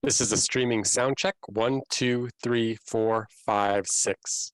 This is a streaming sound check. 1, 2, 3, 4, 5, 6.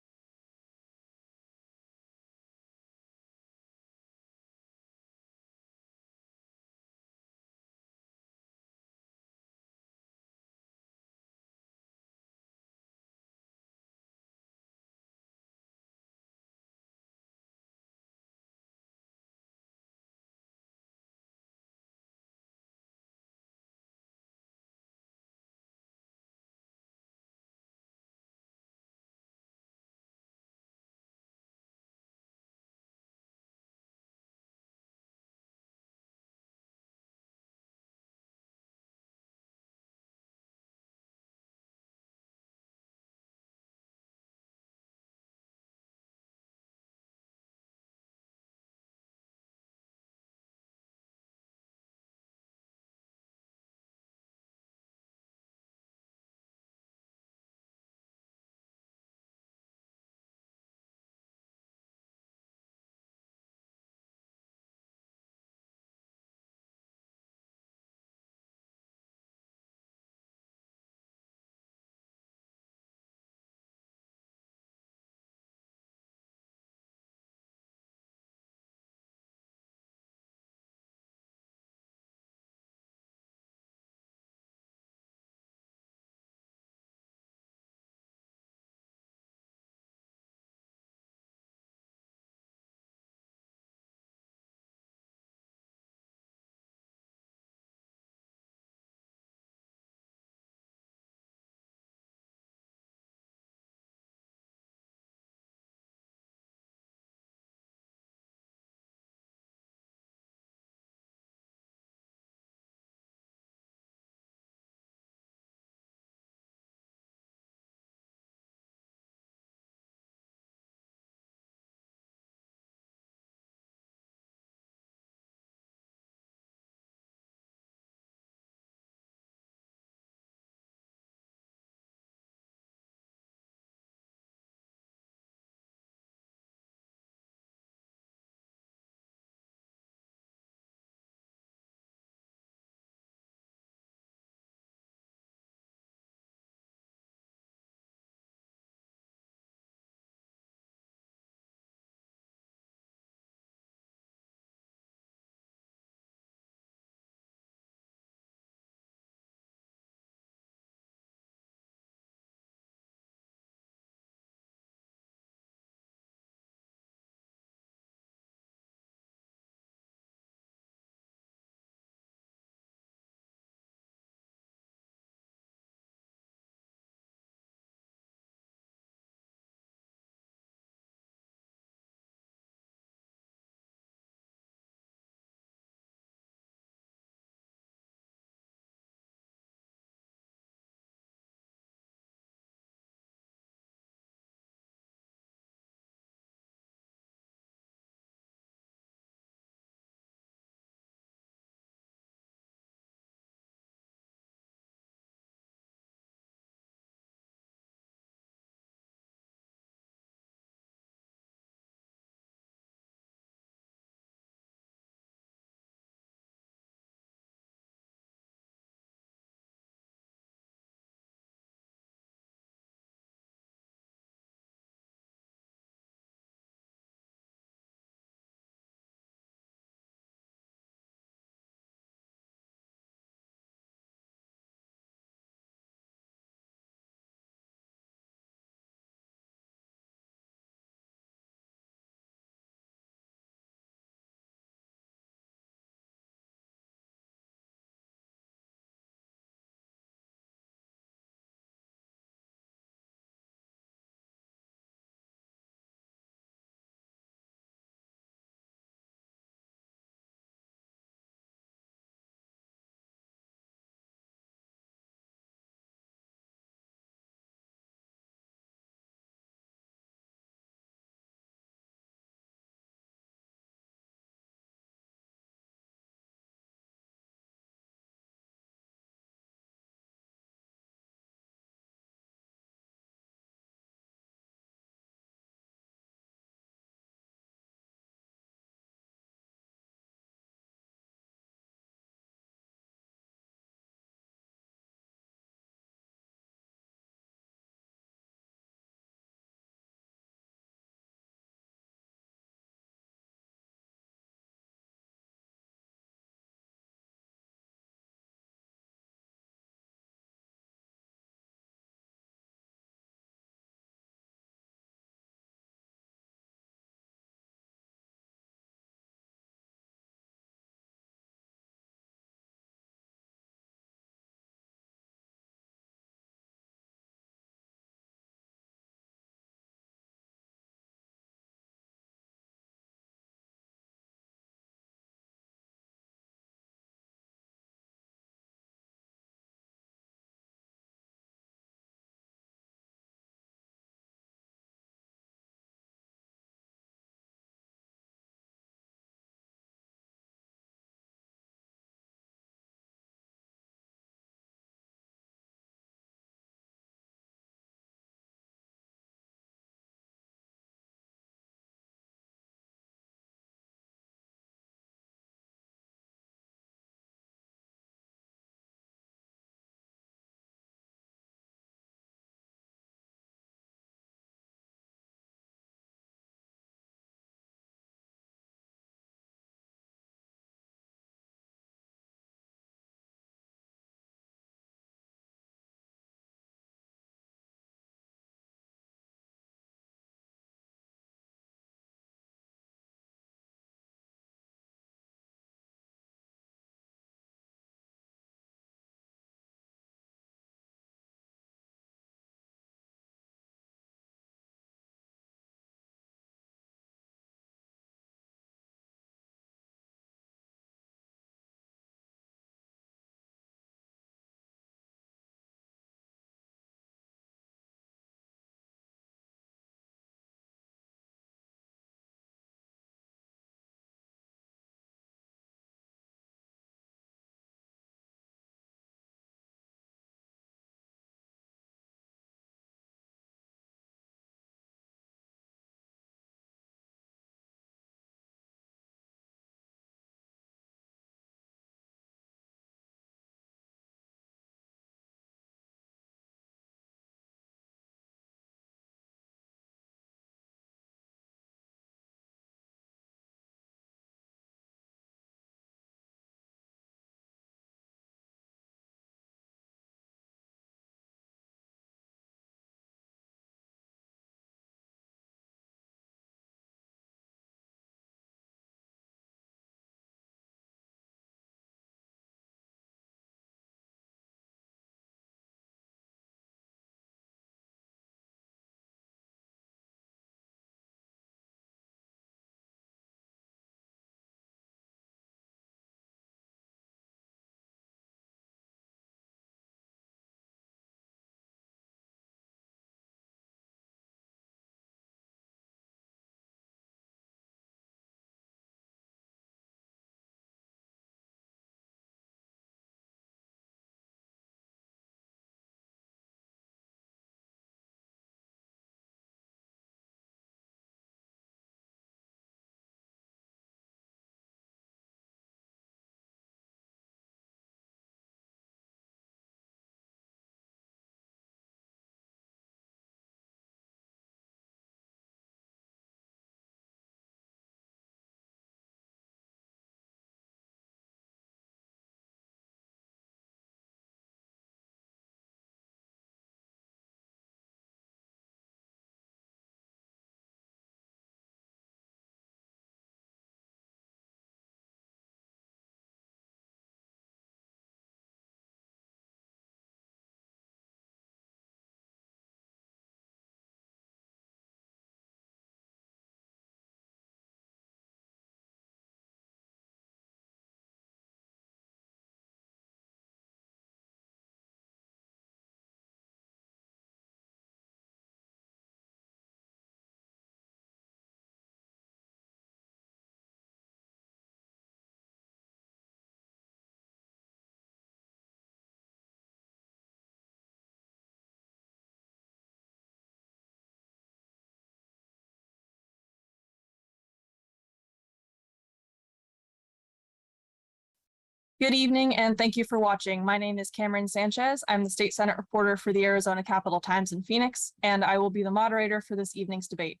Good evening, and thank you for watching. My name is Cameron Sanchez. I'm the State Senate reporter for the Arizona Capitol Times in Phoenix, and I will be the moderator for this evening's debate.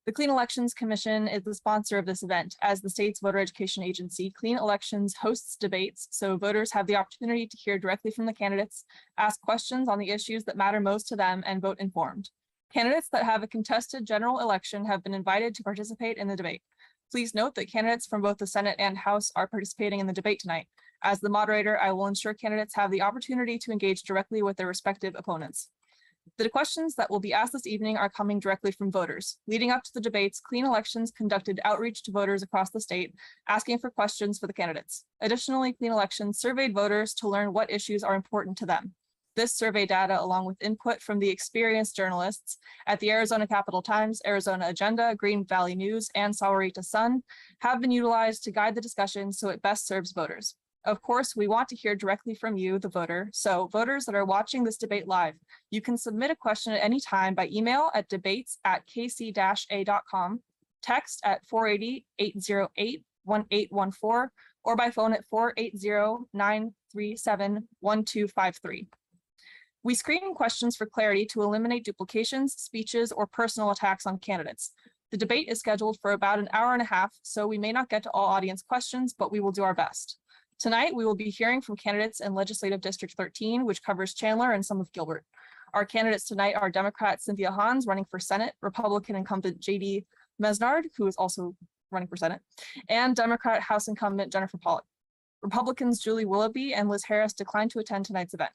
The Clean Elections Commission is the sponsor of this event. As the state's voter education agency, Clean Elections hosts debates, so voters have the opportunity to hear directly from the candidates, ask questions on the issues that matter most to them, and vote informed. Candidates that have a contested general election have been invited to participate in the debate. Please note that candidates from both the Senate and House are participating in the debate tonight. As the moderator, I will ensure candidates have the opportunity to engage directly with their respective opponents. The questions that will be asked this evening are coming directly from voters. Leading up to the debates, Clean Elections conducted outreach to voters across the state, asking for questions for the candidates. Additionally, Clean Elections surveyed voters to learn what issues are important to them. This survey data, along with input from the experienced journalists at the Arizona Capitol Times, Arizona Agenda, Green Valley News, and Sahuarita Sun, have been utilized to guide the discussion so it best serves voters. Of course, we want to hear directly from you, the voter. So voters that are watching this debate live, you can submit a question at any time by email at debates@kc-a.com, text at 480-808-1814, or by phone at 480-937-1253. We screen questions for clarity to eliminate duplications, speeches, or personal attacks on candidates. The debate is scheduled for about an hour and a half, so we may not get to all audience questions, but we will do our best. Tonight, we will be hearing from candidates in Legislative District 13, which covers Chandler and some of Gilbert. Our candidates tonight are Democrat Cynthia Hans, running for Senate, Republican incumbent J.D. Mesnard, who is also running for Senate, and Democrat House incumbent Jennifer Pollock. Republicans Julie Willoughby and Liz Harris declined to attend tonight's event.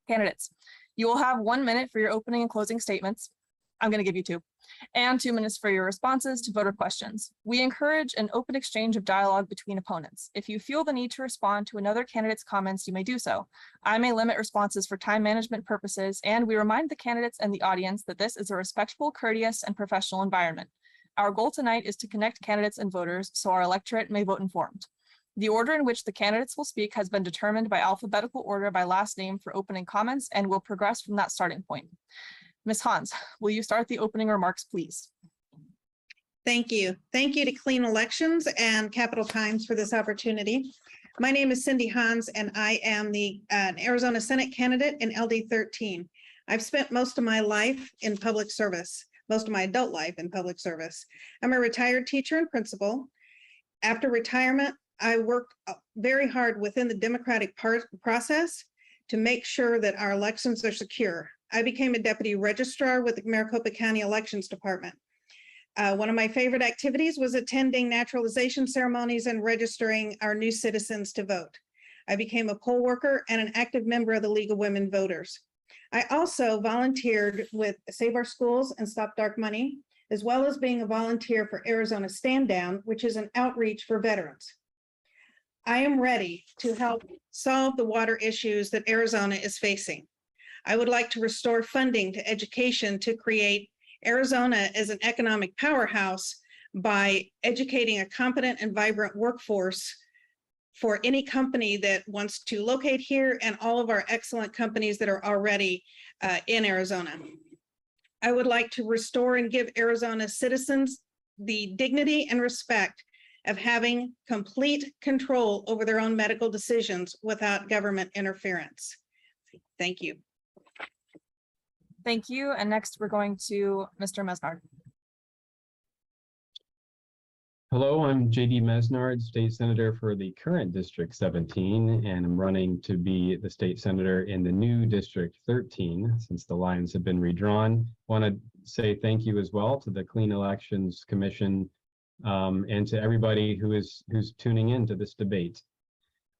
Candidates, you will have 1 minute for your opening and closing statements. I'm going to give you 2, and 2 minutes for your responses to voter questions. We encourage an open exchange of dialogue between opponents. If you feel the need to respond to another candidate's comments, you may do so. I may limit responses for time management purposes, and we remind the candidates and the audience that this is a respectful, courteous, and professional environment. Our goal tonight is to connect candidates and voters so our electorate may vote informed. The order in which the candidates will speak has been determined by alphabetical order by last name for opening comments and will progress from that starting point. Ms. Hans, will you start the opening remarks, please? Thank you. Thank you to Clean Elections and Capitol Times for this opportunity. My name is Cindy Hans, and I am the Arizona Senate candidate in LD 13. I've spent most of my life in public service, most of my adult life in public service. I'm a retired teacher and principal. After retirement, I worked very hard within the democratic process to make sure that our elections are secure. I became a deputy registrar with the Maricopa County Elections Department. One of my favorite activities was attending naturalization ceremonies and registering our new citizens to vote. I became a poll worker and an active member of the League of Women Voters. I also volunteered with Save Our Schools and Stop Dark Money, as well as being a volunteer for Arizona Stand Down, which is an outreach for veterans. I am ready to help solve the water issues that Arizona is facing. I would like to restore funding to education to create Arizona as an economic powerhouse by educating a competent and vibrant workforce for any company that wants to locate here and all of our excellent companies that are already in Arizona. I would like to restore and give Arizona citizens the dignity and respect of having complete control over their own medical decisions without government interference. Thank you. Thank you. And next, we're going to Mr. Mesnard. Hello, I'm J.D. Mesnard, state senator for the current District 17, and I'm running to be the state senator in the new District 13 since the lines have been redrawn. Want to say thank you as well to the Clean Elections Commission and to everybody who's tuning in to this debate.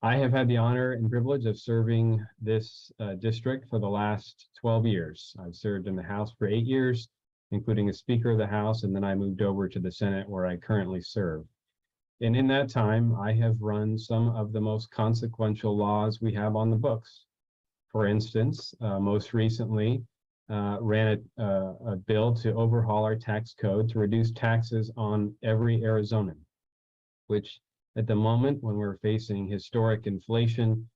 I have had the honor and privilege of serving this district for the last 12 years. I've served in the House for 8 years, including as Speaker of the House, and then I moved over to the Senate where I currently serve. And in that time, I have run some of the most consequential laws we have on the books. For instance, most recently, ran a bill to overhaul our tax code to reduce taxes on every Arizonan, which at the moment when we're facing historic inflation,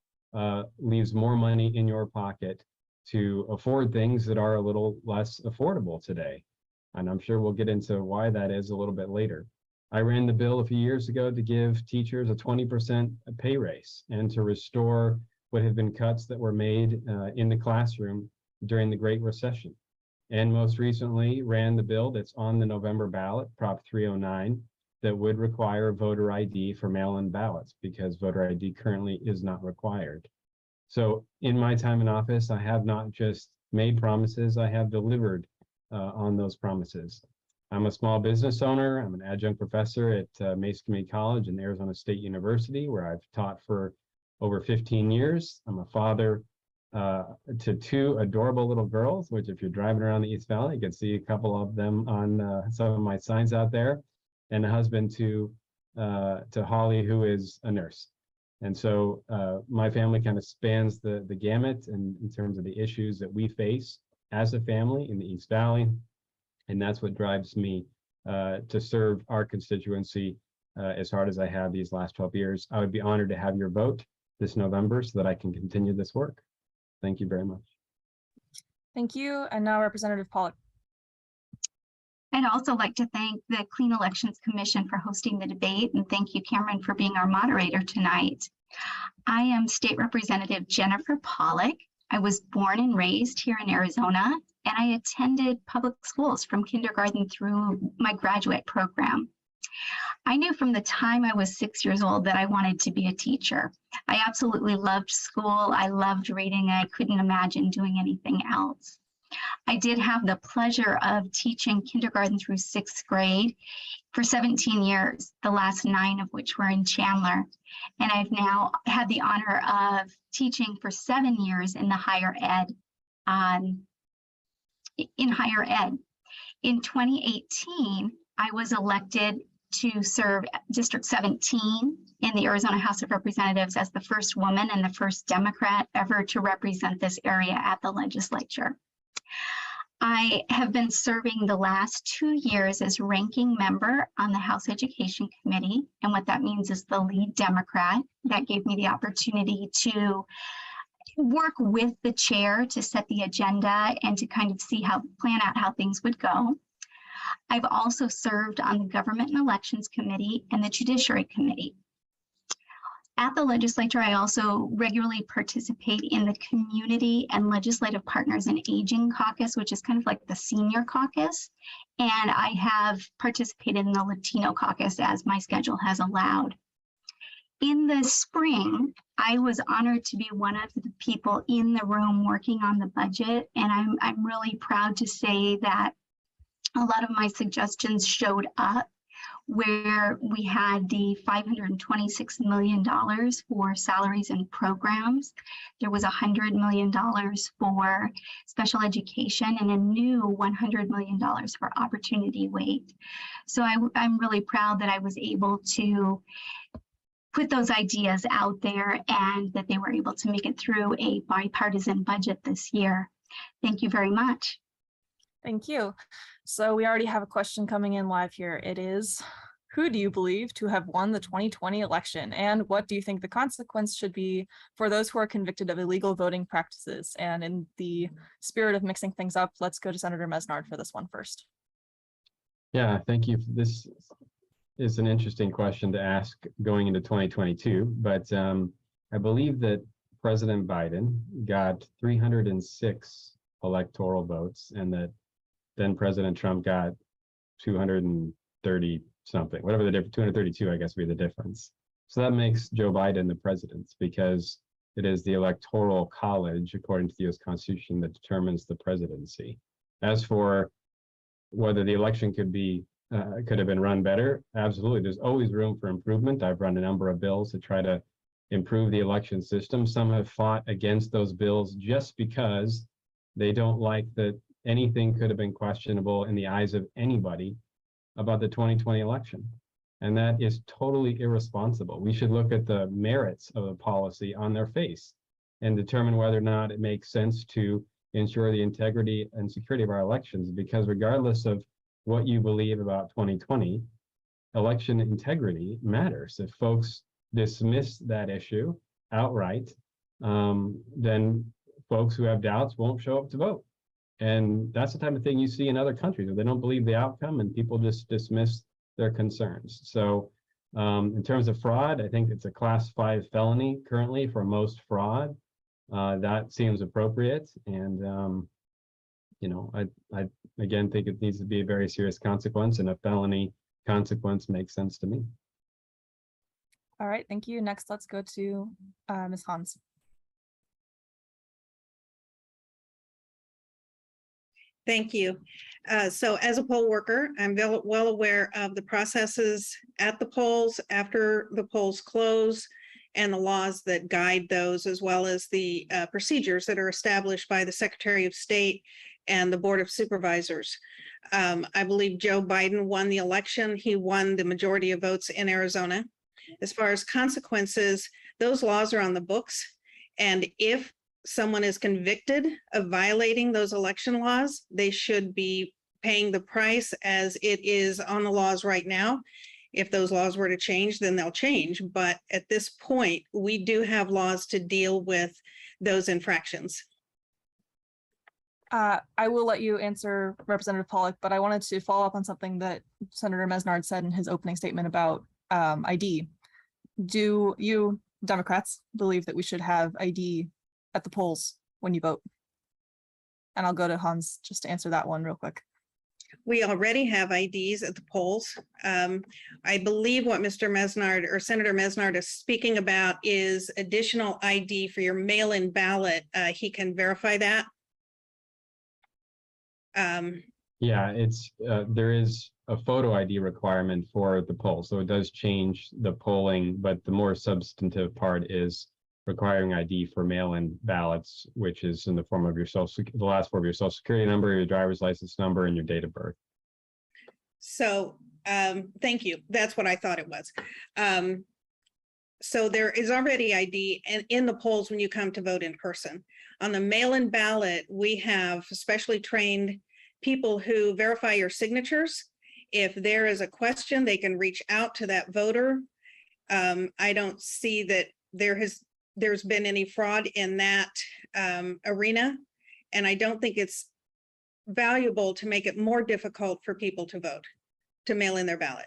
leaves more money in your pocket to afford things that are a little less affordable today. And I'm sure we'll get into why that is a little bit later. I ran the bill a few years ago to give teachers a 20% pay raise and to restore what had been cuts that were made in the classroom during the Great Recession. And most recently ran the bill that's on the November ballot, Prop 309, that would require voter ID for mail-in ballots because voter ID currently is not required. So in my time in office, I have not just made promises, I have delivered on those promises. I'm a small business owner. I'm an adjunct professor at Mesa Community College and Arizona State University, where I've taught for over 15 years. I'm a father to two adorable little girls, which if you're driving around the East Valley, you can see a couple of them on some of my signs out there, and a husband to Holly, who is a nurse. And so my family kind of spans the gamut in terms of the issues that we face as a family in the East Valley. And that's what drives me to serve our constituency as hard as I have these last 12 years. I would be honored to have your vote this November so that I can continue this work. Thank you very much. Thank you. And now Representative Pollock. I'd also like to thank the Clean Elections Commission for hosting the debate, and thank you, Cameron, for being our moderator tonight. I am State Representative Jennifer Pollock. I was born and raised here in Arizona, and I attended public schools from kindergarten through my graduate program. I knew from the time I was 6 years old that I wanted to be a teacher. I absolutely loved school. I loved reading. I couldn't imagine doing anything else. I did have the pleasure of teaching kindergarten through 6th grade for 17 years, the last 9 of which were in Chandler. And I've now had the honor of teaching for 7 years in the higher ed, In 2018, I was elected to serve District 17 in the Arizona House of Representatives as the first woman and the first Democrat ever to represent this area at the legislature. I have been serving the last 2 years as ranking member on the House Education Committee. And what that means is the lead Democrat. That gave me the opportunity to work with the chair to set the agenda and to kind of plan out how things would go. I've also served on the Government and Elections Committee and the Judiciary Committee. At the legislature, I also regularly participate in the Community and Legislative Partners in Aging Caucus, which is kind of like the senior caucus. And I have participated in the Latino caucus as my schedule has allowed. In the spring, I was honored to be one of the people in the room working on the budget. And I'm really proud to say that a lot of my suggestions showed up, where we had the $526 million for salaries and programs. There was $100 million for special education and a new $100 million for opportunity weight. So I'm really proud that I was able to put those ideas out there and that they were able to make it through a bipartisan budget this year. Thank you very much. Thank you. So we already have a question coming in live here. It is, who do you believe to have won the 2020 election? And what do you think the consequence should be for those who are convicted of illegal voting practices? And in the spirit of mixing things up, let's go to Senator Mesnard for this one first. Yeah, thank you. This is an interesting question to ask going into 2022, but I believe that President Biden got 306 electoral votes and that then President Trump got 230 something, whatever the difference, 232, I guess would be the difference. So that makes Joe Biden the president because it is the Electoral College, according to the US Constitution, that determines the presidency. As for whether the election could have been run better, absolutely. There's always room for improvement. I've run a number of bills to try to improve the election system. Some have fought against those bills just because they don't like that anything could have been questionable in the eyes of anybody about the 2020 election. And that is totally irresponsible. We should look at the merits of a policy on their face and determine whether or not it makes sense to ensure the integrity and security of our elections, because regardless of what you believe about 2020, election integrity matters. If folks dismiss that issue outright, then folks who have doubts won't show up to vote. And that's the type of thing you see in other countries where they don't believe the outcome and people just dismiss their concerns. So in terms of fraud, I think it's a class 5 felony currently for most fraud. That seems appropriate. And, you know, I again think it needs to be a very serious consequence, and a felony consequence makes sense to me. All right, thank you. Next, let's go to Ms. Hans. Thank you. So as a poll worker, I'm well aware of the processes at the polls, after the polls close, and the laws that guide those, as well as the procedures that are established by the Secretary of State and the Board of Supervisors. I believe Joe Biden won the election. He won the majority of votes in Arizona. As far as consequences, those laws are on the books. And if someone is convicted of violating those election laws, they should be paying the price as it is on the laws right now. If those laws were to change, then they'll change. But at this point, we do have laws to deal with those infractions. I will let you answer Representative Pollock, but I wanted to follow up on something that Senator Mesnard said in his opening statement about ID. Do you Democrats believe that we should have ID at the polls when you vote? And I'll go to Hans just to answer that one real quick. We already have IDs at the polls. I believe what Mr. Mesnard or Senator Mesnard is speaking about is additional ID for your mail-in ballot. He can verify that. Yeah, it's there is a photo ID requirement for the poll, so it does change the polling, but the more substantive part is requiring ID for mail-in ballots, which is in the form of your the last four of your social security number, your driver's license number, and your date of birth. So thank you. That's what I thought it was. So there is already ID in the polls when you come to vote in person. On the mail-in ballot, we have specially trained people who verify your signatures. If there is a question, they can reach out to that voter. I don't see that there's been any fraud in that arena, and I don't think it's valuable to make it more difficult for people to vote, to mail in their ballot.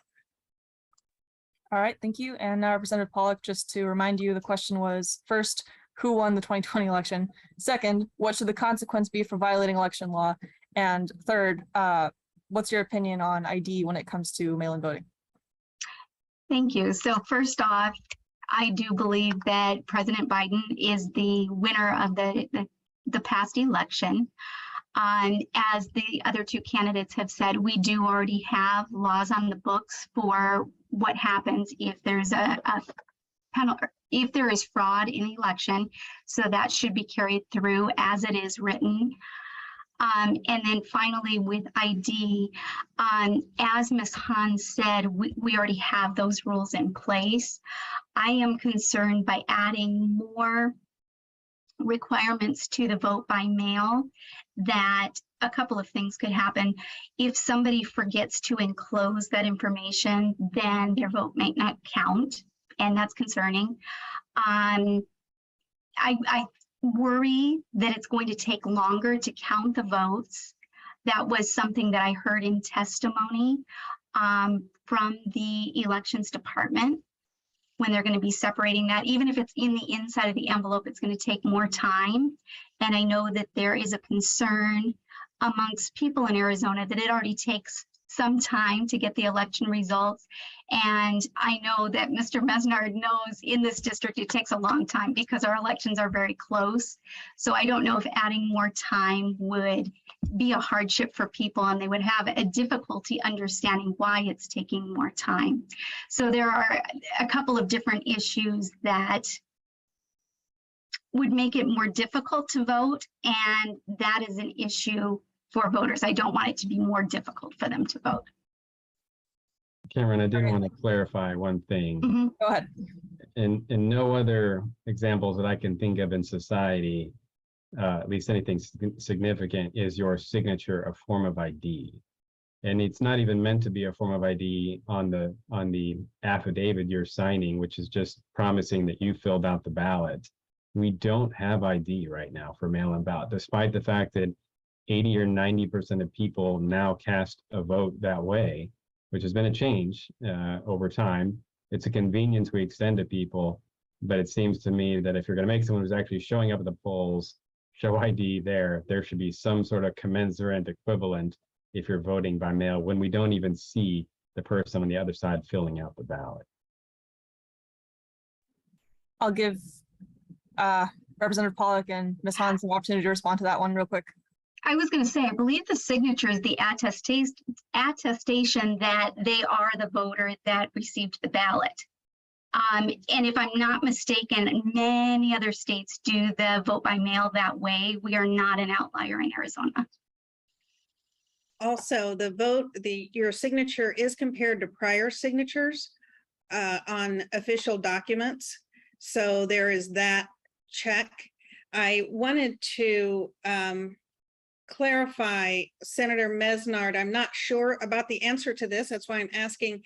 All right, thank you. And now Representative Pollock, just to remind you, the question was, first, who won the 2020 election? Second, what should the consequence be for violating election law? And third, what's your opinion on ID when it comes to mail-in voting? Thank you. So first off, I do believe that President Biden is the winner of the past election. As the other two candidates have said, we do already have laws on the books for what happens if there's a penalty, if there is fraud in the election. So that should be carried through as it is written. And then finally with ID, as Ms. Hans said, we already have those rules in place. I am concerned by adding more requirements to the vote by mail, that a couple of things could happen. If somebody forgets to enclose that information, then their vote might not count, and that's concerning. I worry that it's going to take longer to count the votes. That was something that I heard in testimony from the elections department, when they're going to be separating that. Even if it's in the inside of the envelope, it's going to take more time. And I know that there is a concern amongst people in Arizona that it already takes some time to get the election results. And I know that Mr. Mesnard knows in this district it takes a long time because our elections are very close. So I don't know if adding more time would be a hardship for people, and they would have a difficulty understanding why it's taking more time. So there are a couple of different issues that would make it more difficult to vote, and that is an issue for voters. I don't want it to be more difficult for them to vote. Cameron, I did want to clarify one thing. Mm-hmm. Go ahead. In no other examples that I can think of in society, at least anything significant, is your signature a form of ID. And it's not even meant to be a form of ID on the affidavit you're signing, which is just promising that you filled out the ballot. We don't have ID right now for mail-in ballot, despite the fact that 80 or 90% of people now cast a vote that way. which has been a change over time. It's a convenience we extend to people, but it seems to me that if you're going to make someone who's actually showing up at the polls show ID there should be some sort of commensurate equivalent if you're voting by mail when we don't even see the person on the other side filling out the ballot. I'll give Representative Pollock and Ms. Hans an opportunity to respond to that one real quick. I was going to say, I believe the signature is the attestation that they are the voter that received the ballot. And if I'm not mistaken, many other states do the vote by mail that way. We are not an outlier in Arizona. Also, your signature is compared to prior signatures on official documents. So there is that check. I wanted to clarify, Senator Mesnard, I'm not sure about the answer to this. That's why I'm asking.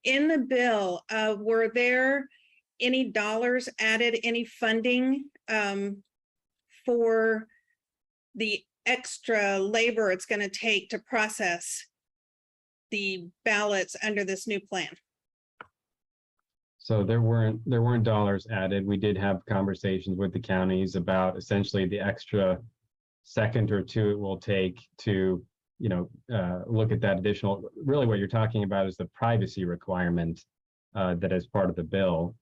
In the bill, were there any dollars added, any funding for the extra labor it's going to take to process the ballots under this new plan? So there weren't dollars added. We did have conversations with the counties about essentially the extra second or two it will take to look at that additional. Really what you're talking about is the privacy requirement that is part of the bill,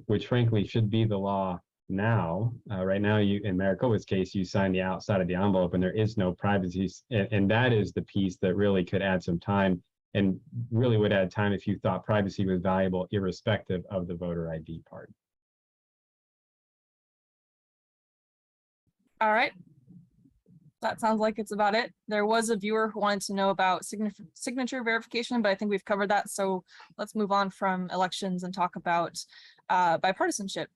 which frankly should be the law now. Right now, in Maricopa's case, you sign the outside of the envelope and there is no privacy. And that is the piece that really could add some time, and really would add time if you thought privacy was valuable, irrespective of the voter ID part. All right. That sounds like it's about it. There was a viewer who wanted to know about signature verification, but I think we've covered that. So let's move on from elections and talk about bipartisanship.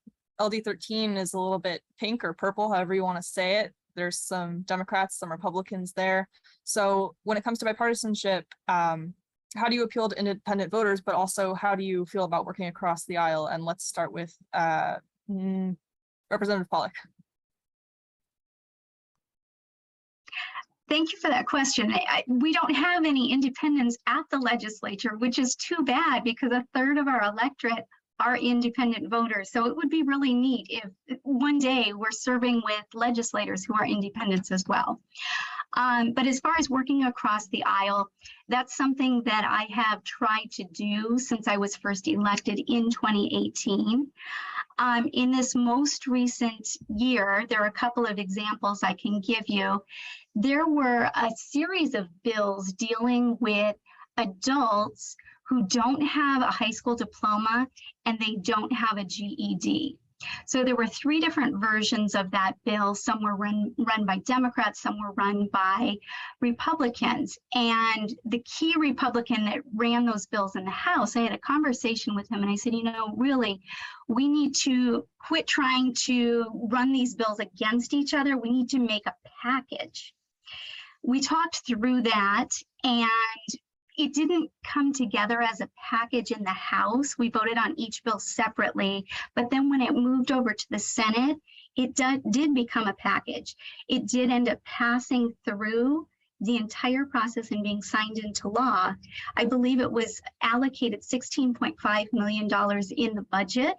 LD 13 is a little bit pink or purple, however you want to say it. There's some Democrats, some Republicans there. So when it comes to bipartisanship, how do you appeal to independent voters, but also how do you feel about working across the aisle? And let's start with Representative Pollock. Thank you for that question. We don't have any independents at the legislature, which is too bad because a third of our electorate are independent voters. So it would be really neat if one day we're serving with legislators who are independents as well. But as far as working across the aisle, that's something that I have tried to do since I was first elected in 2018. In this most recent year, there are a couple of examples I can give you. There were a series of bills dealing with adults who don't have a high school diploma and they don't have a GED. So there were three different versions of that bill. Some were run by Democrats, some were run by Republicans. And the key Republican that ran those bills in the House, I had a conversation with him and I said, really, we need to quit trying to run these bills against each other. We need to make a package. We talked through that and it didn't come together as a package in the House. We voted on each bill separately, but then when it moved over to the Senate, it did become a package. It did end up passing through the entire process and being signed into law. I believe it was allocated $16.5 million in the budget.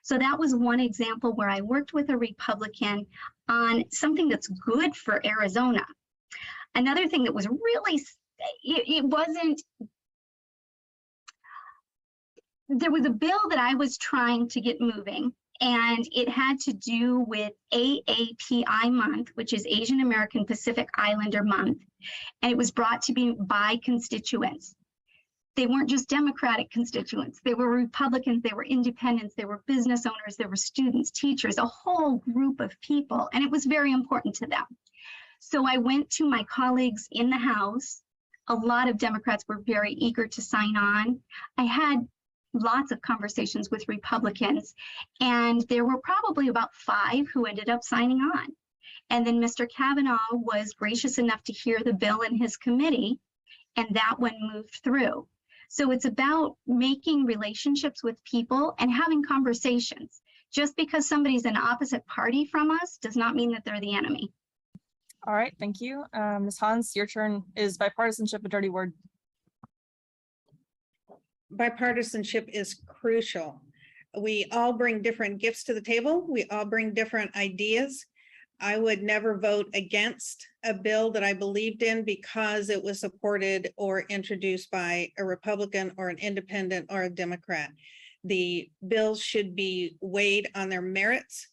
So that was one example where I worked with a Republican on something that's good for Arizona. Another thing that was really there was a bill that I was trying to get moving, and it had to do with AAPI month, which is Asian American Pacific Islander month, and it was brought to me by constituents. They weren't just Democratic constituents, they were Republicans, they were independents, they were business owners, they were students, teachers, a whole group of people, and it was very important to them. So I went to my colleagues in the House. A lot of Democrats were very eager to sign on. I had lots of conversations with Republicans, and there were probably about 5 who ended up signing on. And then Mr. Kavanaugh was gracious enough to hear the bill in his committee, and that one moved through. So it's about making relationships with people and having conversations. Just because somebody's an opposite party from us does not mean that they're the enemy. All right, thank you. Ms. Hans, your turn. Is bipartisanship a dirty word? bipartisanship is crucial. We all bring different gifts to the table. We all bring different ideas. I would never vote against a bill that I believed in because it was supported or introduced by a Republican or an independent or a Democrat. The bills should be weighed on their merits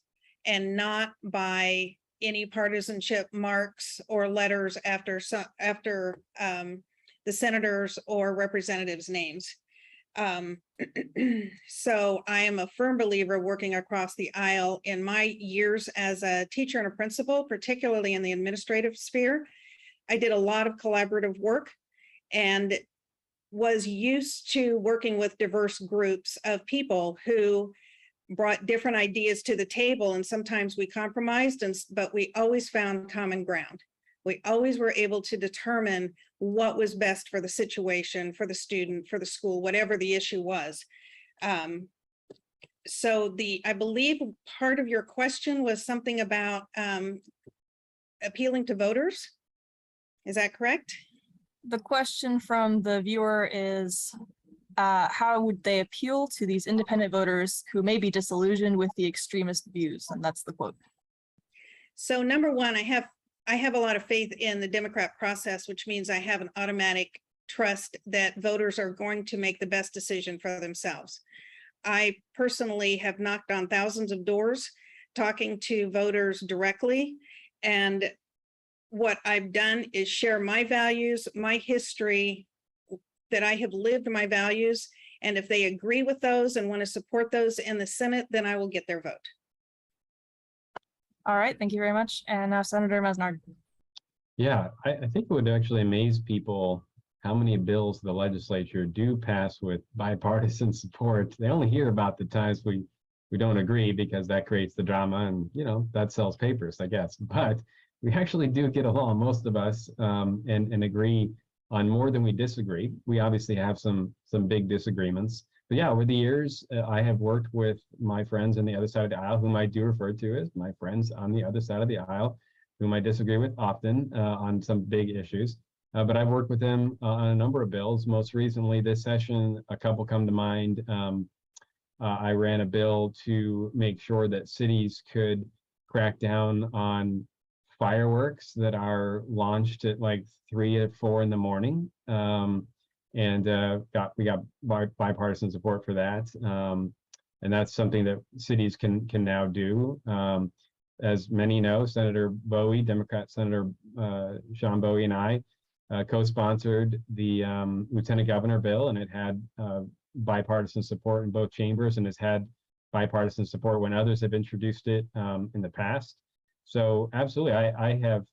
and not by any partisanship marks or letters after the senators or representatives' names. So I am a firm believer working across the aisle. In my years as a teacher and a principal, particularly in the administrative sphere, I did a lot of collaborative work and was used to working with diverse groups of people who brought different ideas to the table. And sometimes we compromised, but we always found common ground. We always were able to determine what was best for the situation, for the student, for the school, whatever the issue was. So I believe part of your question was something about appealing to voters. Is that correct? The question from the viewer is, how would they appeal to these independent voters who may be disillusioned with the extremist views? And that's the quote. So number one, I have a lot of faith in the Democrat process, which means I have an automatic trust that voters are going to make the best decision for themselves. I personally have knocked on thousands of doors talking to voters directly. And what I've done is share my values, my history, that I have lived my values. And if they agree with those and want to support those in the Senate, then I will get their vote. All right, thank you very much. And now Senator Mesnard. Yeah, I think it would actually amaze people how many bills the legislature do pass with bipartisan support. They only hear about the times we don't agree because that creates the drama and, you know, that sells papers, I guess. But we actually do get along, most of us, and agree on more than we disagree. We obviously have some big disagreements. But yeah, over the years, I have worked with my friends on the other side of the aisle, whom I do refer to as my friends on the other side of the aisle, whom I disagree with often on some big issues. But I've worked with them on a number of bills. Most recently this session, a couple come to mind. I ran a bill to make sure that cities could crack down on fireworks that are launched at like 3 or 4 in the morning. And we got bipartisan support for that. And that's something that cities can now do. As many know, Senator Bowie, Democrat Senator Sean Bowie and I co-sponsored the Lieutenant Governor bill, and it had bipartisan support in both chambers and has had bipartisan support when others have introduced it in the past. So absolutely, I have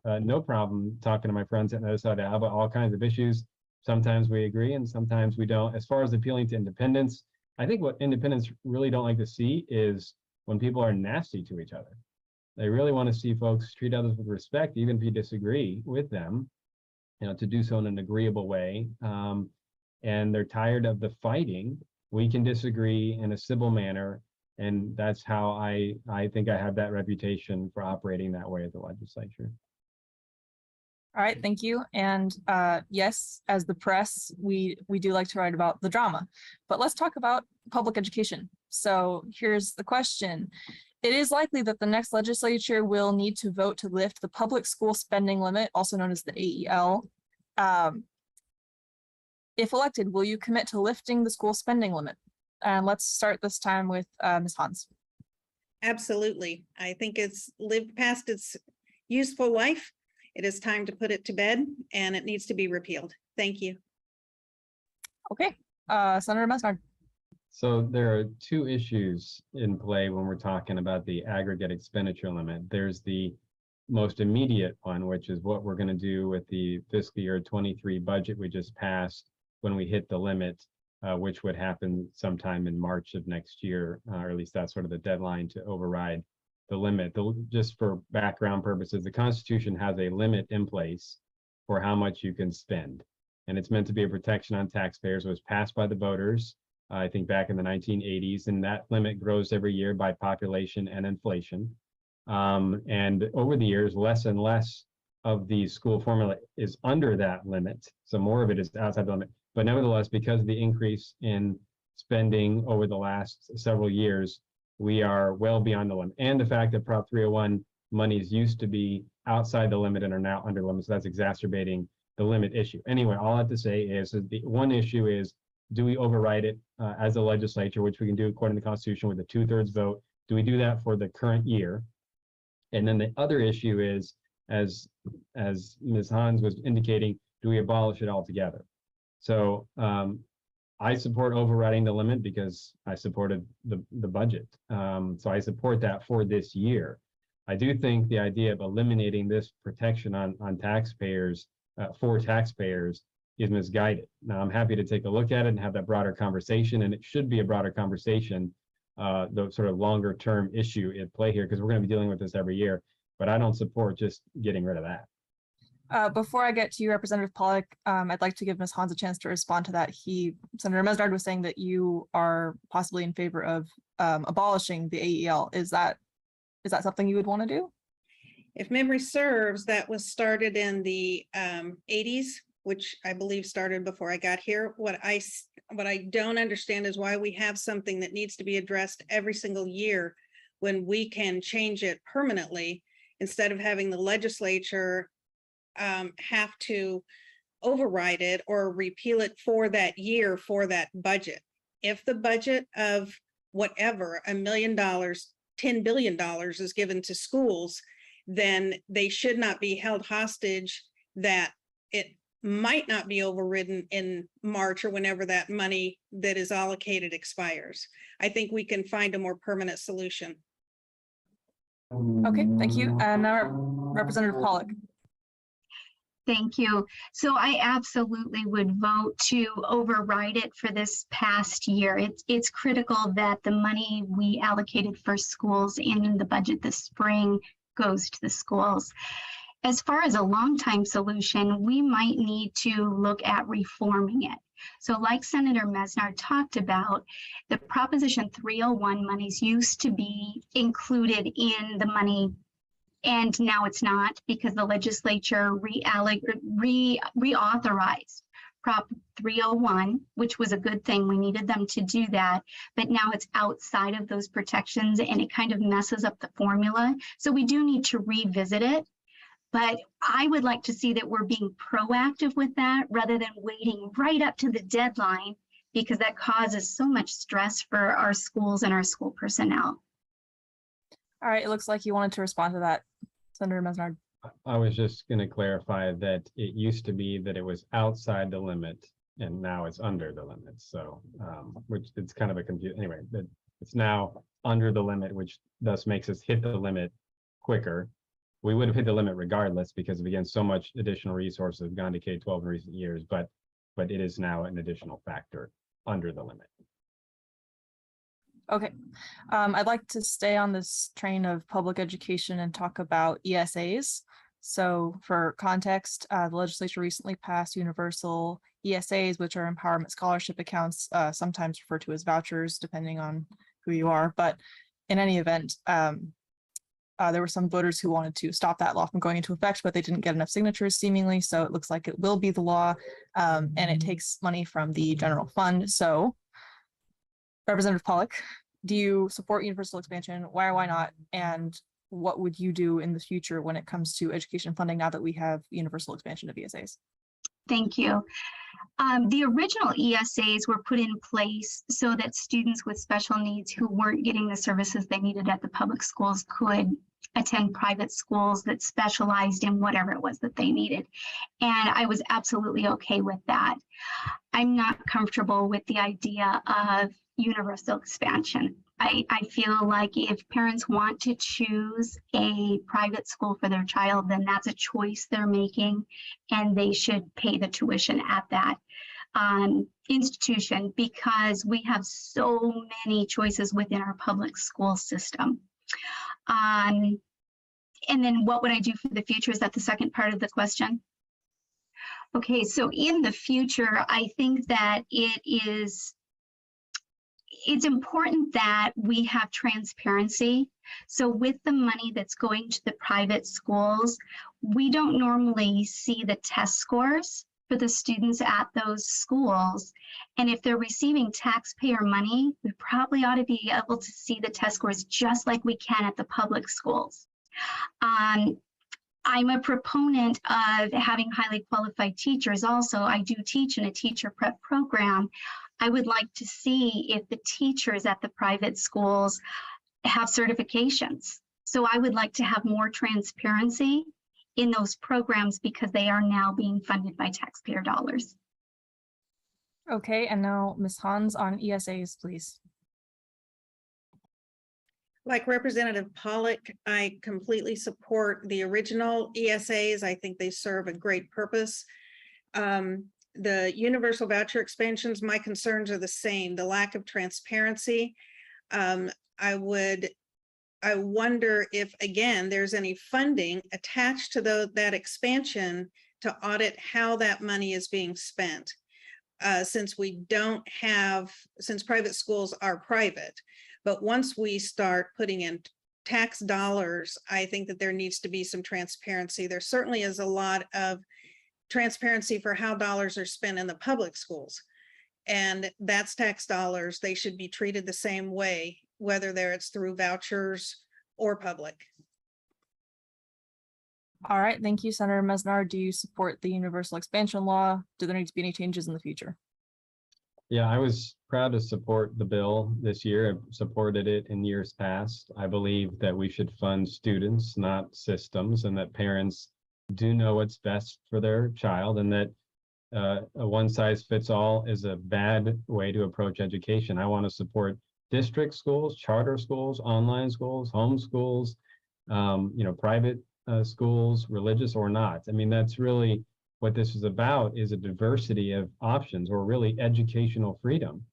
no problem talking to my friends at the other side of the aisle about all kinds of issues. Sometimes we agree and sometimes we don't. As far as appealing to independents, I think what independents really don't like to see is when people are nasty to each other. They really want to see folks treat others with respect, even if you disagree with them, you know, to do so in an agreeable way. And they're tired of the fighting. We can disagree in a civil manner. And that's how I think I have that reputation for operating that way at the legislature. All right, thank you. And yes, as the press, we do like to write about the drama, but let's talk about public education. So here's the question. It is likely that the next legislature will need to vote to lift the public school spending limit, also known as the AEL. If elected, will you commit to lifting the school spending limit? And let's start this time with Ms. Hans. Absolutely. I think it's lived past its useful life. It is time to put it to bed and it needs to be repealed. Thank you. Okay, Senator Mesnard. So there are two issues in play when we're talking about the aggregate expenditure limit. There's the most immediate one, which is what we're going to do with the fiscal year 23 budget we just passed when we hit the limit, which would happen sometime in March of next year, or at least that's sort of the deadline to override the limit. Just for background purposes, the Constitution has a limit in place for how much you can spend. And it's meant to be a protection on taxpayers. It was passed by the voters, I think back in the 1980s, and that limit grows every year by population and inflation. And over the years, less and less of the school formula is under that limit. So more of it is outside the limit. But nevertheless, because of the increase in spending over the last several years, we are well beyond the limit. And the fact that Prop 301 monies used to be outside the limit and are now under limit, so that's exacerbating the limit issue. Anyway, all I have to say is that the one issue is, do we override it as a legislature, which we can do according to the Constitution with a 2/3 vote? Do we do that for the current year? And then the other issue is, as Ms. Hans was indicating, do we abolish it altogether? So I support overriding the limit because I supported the budget. So I support that for this year. I do think the idea of eliminating this protection on taxpayers, for taxpayers, is misguided. Now, I'm happy to take a look at it and have that broader conversation, and it should be a broader conversation, the sort of longer term issue at play here, because we're going to be dealing with this every year, but I don't support just getting rid of that. Before I get to you, Representative Pollock, I'd like to give Ms. Hans a chance to respond to that. Senator Mesnard was saying that you are possibly in favor of abolishing the AEL. Is that something you would want to do? If memory serves, that was started in the 80s, which I believe started before I got here. What I don't understand is why we have something that needs to be addressed every single year when we can change it permanently, instead of having the legislature have to override it or repeal it for that year, for that budget. If the budget of whatever, $1 million, $10 billion is given to schools, then they should not be held hostage that it might not be overridden in March or whenever that money that is allocated expires. I think we can find a more permanent solution. Okay, thank you. And now Representative Pollock. Thank you. So I absolutely would vote to override it for this past year. It's critical that the money we allocated for schools in the budget this spring goes to the schools. As far as a long-time solution, we might need to look at reforming it. So like Senator Mesnard talked about, the Proposition 301 monies used to be included in the money, and now it's not, because the legislature reauthorized Prop 301, which was a good thing. We needed them to do that, but now it's outside of those protections and it kind of messes up the formula. So we do need to revisit it. But I would like to see that we're being proactive with that rather than waiting right up to the deadline, because that causes so much stress for our schools and our school personnel. All right, it looks like you wanted to respond to that, Senator Mesnard. I was just going to clarify that it used to be that it was outside the limit and now it's under the limit. So, which it's kind of a confusion. Anyway, but it's now under the limit, which thus makes us hit the limit quicker. We would have hit the limit regardless because of, again, so much additional resources have gone to K-12 in recent years, but it is now an additional factor under the limit. Okay, I'd like to stay on this train of public education and talk about ESAs. So for context, the legislature recently passed universal ESAs, which are empowerment scholarship accounts, sometimes referred to as vouchers, depending on who you are. But in any event, there were some voters who wanted to stop that law from going into effect, but they didn't get enough signatures seemingly. So it looks like it will be the law, and it takes money from the general fund. So Representative Pollock, do you support universal expansion? Why or why not? And what would you do in the future when it comes to education funding now that we have universal expansion of ESAs? Thank you. The original ESAs were put in place so that students with special needs who weren't getting the services they needed at the public schools could attend private schools that specialized in whatever it was that they needed. And I was absolutely okay with that. I'm not comfortable with the idea of universal expansion. I feel like if parents want to choose a private school for their child, then that's a choice they're making, and they should pay the tuition at that institution, because we have so many choices within our public school system. And then what would I do for the future? Is that the second part of the question? Okay, so in the future, I think that it's important that we have transparency. So with the money that's going to the private schools, we don't normally see the test scores for the students at those schools. And if they're receiving taxpayer money, we probably ought to be able to see the test scores just like we can at the public schools. I'm a proponent of having highly qualified teachers. Also, I do teach in a teacher prep program. I would like to see if the teachers at the private schools have certifications. So I would like to have more transparency in those programs because they are now being funded by taxpayer dollars. Okay, and now Ms. Hans on ESAs, please. Like Representative Pollock, I completely support the original ESAs. I think they serve a great purpose. The universal voucher expansions, my concerns are the same, the lack of transparency. I wonder if, again, there's any funding attached to that expansion to audit how that money is being spent. Since private schools are private. But once we start putting in tax dollars, I think that there needs to be some transparency. There certainly is a lot of transparency for how dollars are spent in the public schools. And that's tax dollars. They should be treated the same way, whether it's through vouchers or public. All right, thank you, Senator Mesnar. Do you support the universal expansion law? Do there need to be any changes in the future? Yeah, I was proud to support the bill this year. I've supported it in years past. I believe that we should fund students, not systems, and that parents do know what's best for their child, and that a one-size-fits-all is a bad way to approach education. I want to support district schools, charter schools, online schools, home schools, private schools, religious or not. I mean, that's really what this is about, is a diversity of options, or really educational freedom.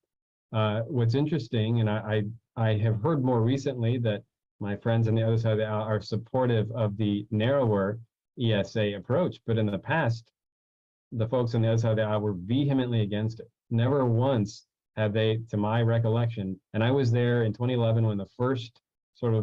What's interesting, and I have heard more recently that my friends on the other side of the aisle are supportive of the narrower ESA approach, but in the past, the folks on the other side of the aisle were vehemently against it. Never once have they, to my recollection, and I was there in 2011 when the first sort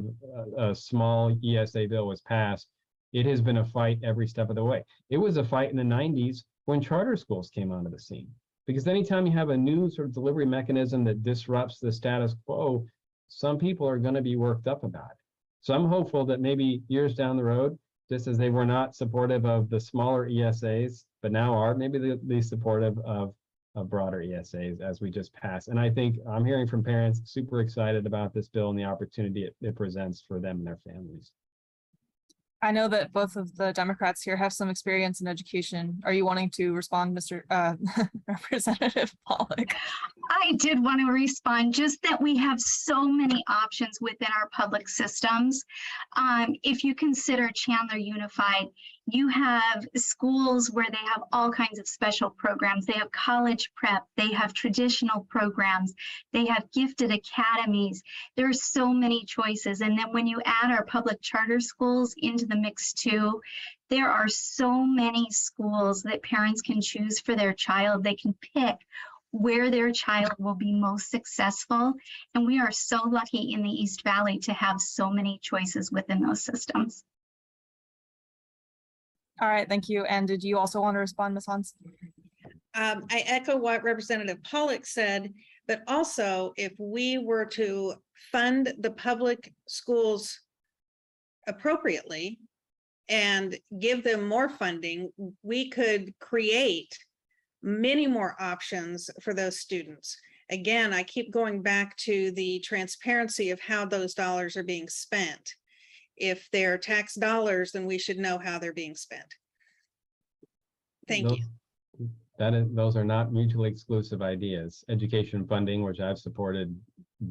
of small ESA bill was passed. It has been a fight every step of the way. It was a fight in the 90s when charter schools came onto the scene, because anytime you have a new sort of delivery mechanism that disrupts the status quo, some people are going to be worked up about it. So I'm hopeful that maybe years down the road, just as they were not supportive of the smaller ESAs, but now are, maybe they'll be supportive of broader ESAs as we just passed. And I think I'm hearing from parents super excited about this bill and the opportunity it presents for them and their families. I know that both of the Democrats here have some experience in education. Are you wanting to respond, Mr. Representative Pollock? I did want to respond, just that we have so many options within our public systems. If you consider Chandler Unified, you have schools where they have all kinds of special programs. They have college prep, they have traditional programs, they have gifted academies. There are so many choices. And then when you add our public charter schools into the mix too, there are so many schools that parents can choose for their child. They can pick where their child will be most successful. And we are so lucky in the East Valley to have so many choices within those systems. All right, thank you. And did you also want to respond, Ms. Hans? I echo what Representative Pollock said, but also if we were to fund the public schools appropriately and give them more funding, we could create many more options for those students. Again, I keep going back to the transparency of how those dollars are being spent. If they're tax dollars, then we should know how they're being spent. Thank you. Those are not mutually exclusive ideas. Education funding, which I've supported,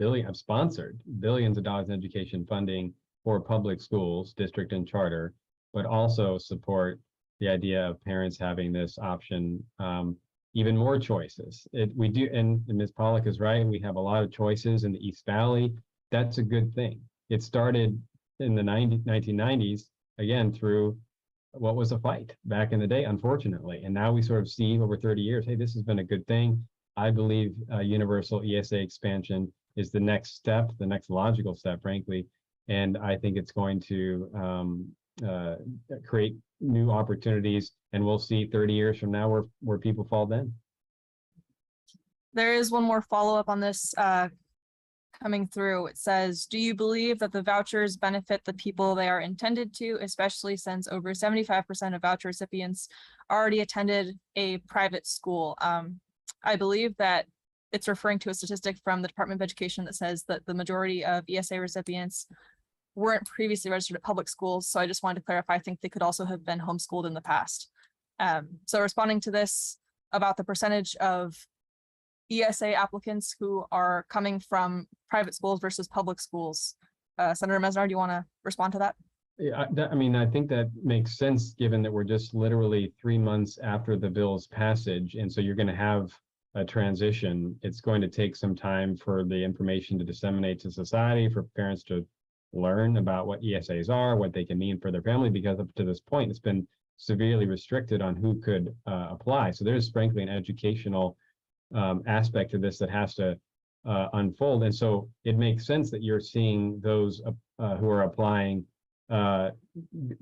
I've sponsored billions of dollars in education funding for public schools, district and charter, but also support the idea of parents having this option, even more choices. We do, and Ms. Pollock is right, we have a lot of choices in the East Valley. That's a good thing. It started in the 1990s, again, through what was a fight back in the day, unfortunately. And now we sort of see over 30 years, hey, this has been a good thing. I believe universal ESA expansion is the next step, the next logical step, frankly. And I think it's going to create new opportunities, and we'll see 30 years from now where people fall then. There is one more follow-up on this coming through. It says, do you believe that the vouchers benefit the people they are intended to, especially since over 75% of voucher recipients already attended a private school? I believe that it's referring to a statistic from the Department of Education that says that the majority of ESA recipients weren't previously registered at public schools. So I just wanted to clarify, I think they could also have been homeschooled in the past. So responding to this about the percentage of ESA applicants who are coming from private schools versus public schools, Senator Mesnar, do you want to respond to that? Yeah, I mean, I think that makes sense given that we're just literally 3 months after the bill's passage. And so you're going to have a transition. It's going to take some time for the information to disseminate to society, for parents to learn about what ESAs are, what they can mean for their family, because up to this point, it's been severely restricted on who could apply. So there's frankly an educational aspect to this that has to unfold. And so it makes sense that you're seeing those who are applying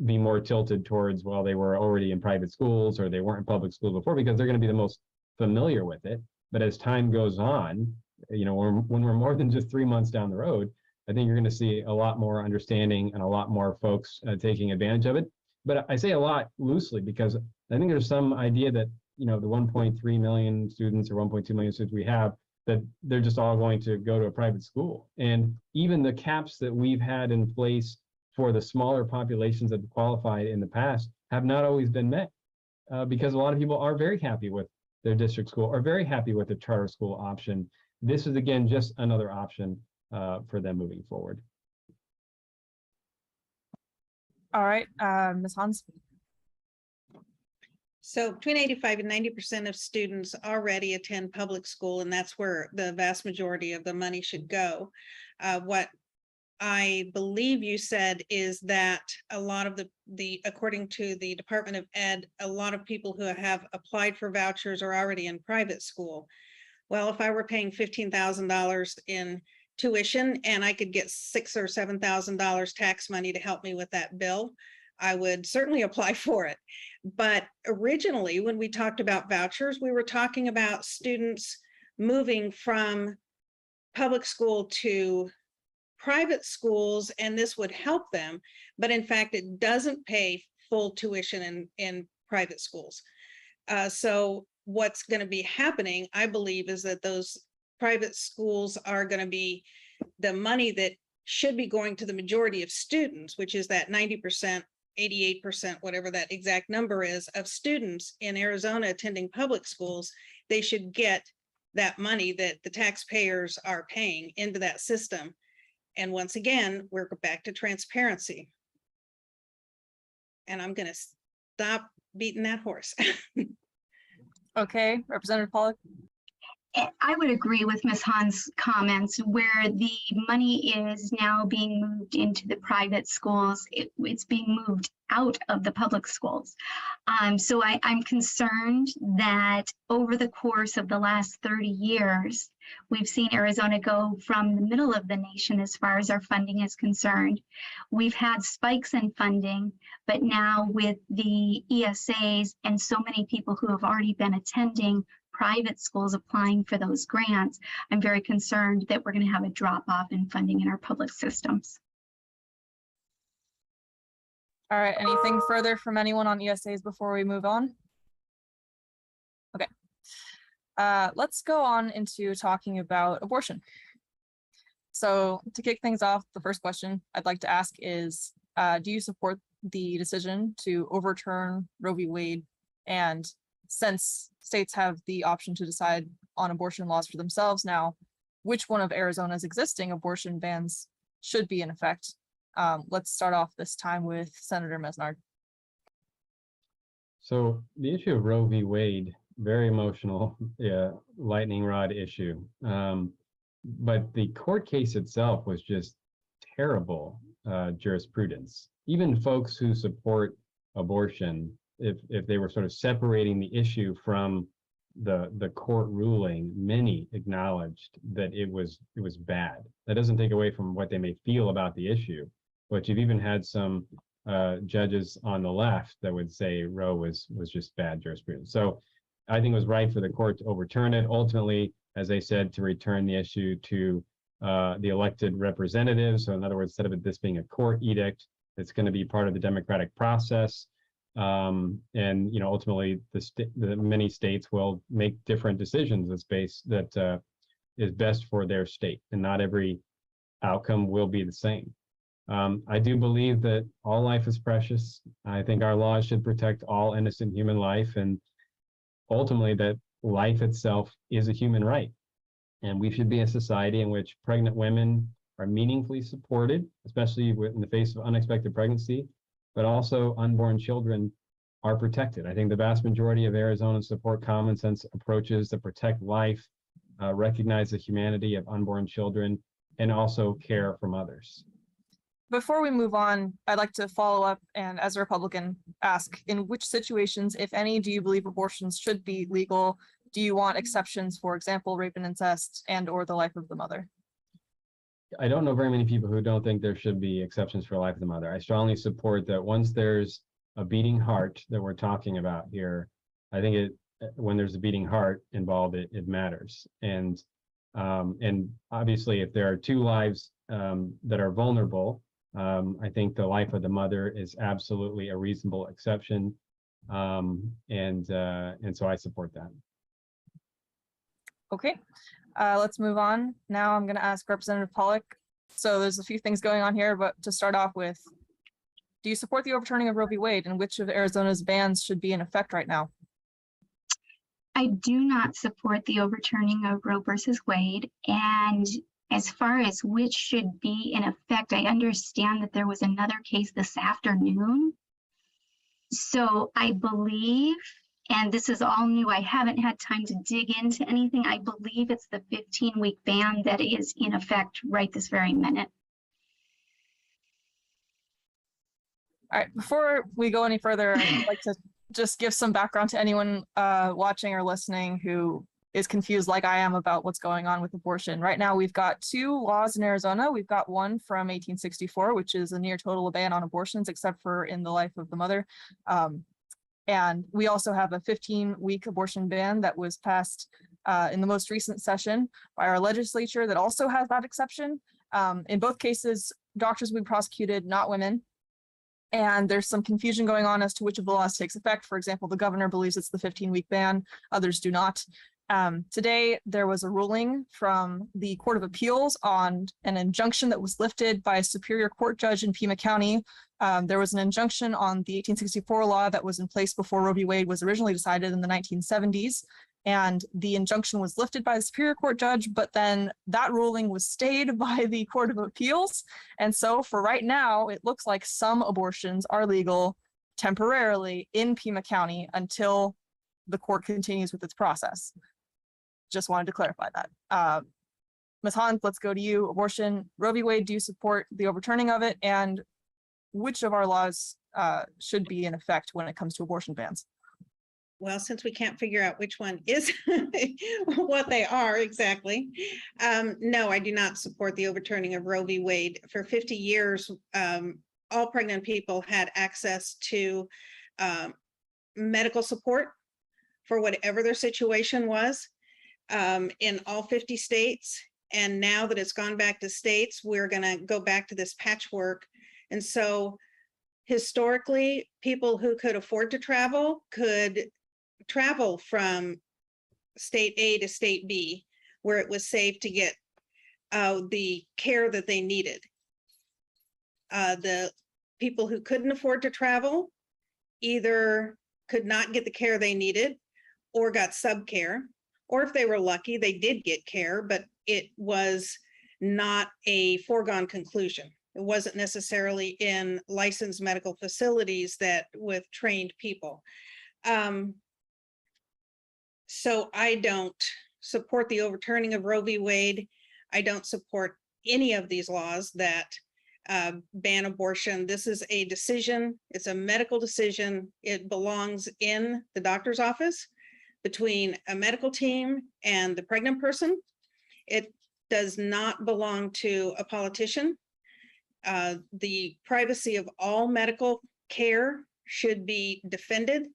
be more tilted towards, well, they were already in private schools or they weren't in public schools before, because they're going to be the most familiar with it. But as time goes on, you know, when we're more than just 3 months down the road, I think you're going to see a lot more understanding and a lot more folks taking advantage of it. But I say a lot loosely because I think there's some idea that, you know, the 1.3 million students or 1.2 million students we have, that they're just all going to go to a private school. And even the caps that we've had in place for the smaller populations that qualified in the past have not always been met because a lot of people are very happy with their district school, are very happy with the charter school option. This is, again, just another option for them moving forward. All right, Ms. Hans. So between 85 and 90% of students already attend public school, and that's where the vast majority of the money should go. What I believe you said is that a lot of the according to the Department of Ed, a lot of people who have applied for vouchers are already in private school. Well, if I were paying $15,000 in tuition and I could get $6,000 or $7,000 tax money to help me with that bill, I would certainly apply for it. But originally, when we talked about vouchers, we were talking about students moving from public school to private schools, and this would help them. But in fact, it doesn't pay full tuition in private schools. So what's going to be happening, I believe, is that those private schools are going to be the money that should be going to the majority of students, which is that 90%, 88%, whatever that exact number is, of students in Arizona attending public schools. They should get that money that the taxpayers are paying into that system. And once again, we're back to transparency. And I'm going to stop beating that horse. Okay, Representative Pollock. I would agree with Ms. Han's comments where the money is now being moved into the private schools. It's being moved out of the public schools. So I'm concerned that over the course of the last 30 years, we've seen Arizona go from the middle of the nation as far as our funding is concerned. We've had spikes in funding, but now with the ESAs and so many people who have already been attending private schools applying for those grants, I'm very concerned that we're going to have a drop off in funding in our public systems. All right, anything further from anyone on ESAs before we move on? Okay, let's go on into talking about abortion. So to kick things off, the first question I'd like to ask is, do you support the decision to overturn Roe v. Wade? And since states have the option to decide on abortion laws for themselves now, which one of Arizona's existing abortion bans should be in effect? Let's start off this time with Senator Mesnar. So the issue of Roe v. Wade, very emotional, lightning rod issue. But the court case itself was just terrible jurisprudence. Even folks who support abortion, if they were sort of separating the issue from the court ruling, many acknowledged that it was bad. That doesn't take away from what they may feel about the issue, but you've even had some judges on the left that would say Roe was just bad jurisprudence. So I think it was right for the court to overturn it. Ultimately, as I said, to return the issue to the elected representatives. So in other words, instead of this being a court edict, it's going to be part of the democratic process. And ultimately, the many states will make different decisions that is best for their state, and not every outcome will be the same. I do believe that all life is precious. I think our laws should protect all innocent human life, and ultimately that life itself is a human right. And we should be a society in which pregnant women are meaningfully supported, especially in the face of unexpected pregnancy, but also unborn children are protected. I think the vast majority of Arizonans support common sense approaches that protect life, recognize the humanity of unborn children, and also care for mothers. Before we move on, I'd like to follow up and, as a Republican, ask, in which situations, if any, do you believe abortions should be legal? Do you want exceptions, for example, rape and incest and/or the life of the mother? I don't know very many people who don't think there should be exceptions for life of the mother. I strongly support that once there's a beating heart that we're talking about here, I think when there's a beating heart involved, it matters. And obviously, if there are two lives that are vulnerable, I think the life of the mother is absolutely a reasonable exception, and so I support that. Okay, let's move on. Now I'm going to ask Representative Pollock. So there's a few things going on here, but to start off with, do you support the overturning of Roe v. Wade, and which of Arizona's bans should be in effect right now? I do not support the overturning of Roe versus Wade. And as far as which should be in effect, I understand that there was another case this afternoon. So I believe, and this is all new, I haven't had time to dig into anything. I believe it's the 15-week ban that is in effect right this very minute. All right, before we go any further, I'd like to just give some background to anyone watching or listening who is confused like I am about what's going on with abortion. Right now, we've got two laws in Arizona. We've got one from 1864, which is a near total ban on abortions, except for in the life of the mother. And we also have a 15-week abortion ban that was passed in the most recent session by our legislature that also has that exception. In both cases, doctors will be prosecuted, not women. And there's some confusion going on as to which of the laws takes effect. For example, the governor believes it's the 15-week ban, others do not. Today, there was a ruling from the Court of Appeals on an injunction that was lifted by a Superior Court judge in Pima County. There was an injunction on the 1864 law that was in place before Roe v. Wade was originally decided in the 1970s. And the injunction was lifted by the Superior Court judge, but then that ruling was stayed by the Court of Appeals. And so for right now, it looks like some abortions are legal temporarily in Pima County until the court continues with its process. Just wanted to clarify that. Ms. Hans, let's go to you. Abortion, Roe v. Wade, do you support the overturning of it? And which of our laws should be in effect when it comes to abortion bans? Well, since we can't figure out which one is what they are exactly, no, I do not support the overturning of Roe v. Wade. For 50 years, all pregnant people had access to medical support for whatever their situation was in all 50 states. And now that it's gone back to states, we're going to go back to this patchwork. And so historically, people who could afford to travel could travel from state A to state B, where it was safe to get the care that they needed. The people who couldn't afford to travel either could not get the care they needed or got sub-care, or if they were lucky, they did get care, but it was not a foregone conclusion. It wasn't necessarily in licensed medical facilities that with trained people. So I don't support the overturning of Roe v. Wade. I don't support any of these laws that ban abortion. This is a decision. It's a medical decision. It belongs in the doctor's office between a medical team and the pregnant person. It does not belong to a politician. The privacy of all medical care should be defended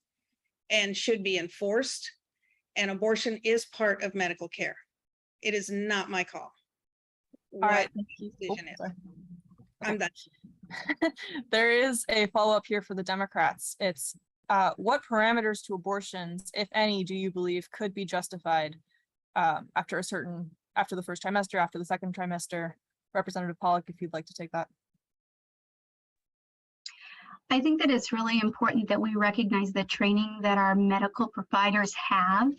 and should be enforced. And abortion is part of medical care. It is not my call. All right. What Thank you. decision is. sorry. I'm done. There is a follow-up here for the Democrats. It's what parameters to abortions, if any, do you believe could be justified after the first trimester, after the second trimester? Representative Pollock, if you'd like to take that. I think that it's really important that we recognize the training that our medical providers have.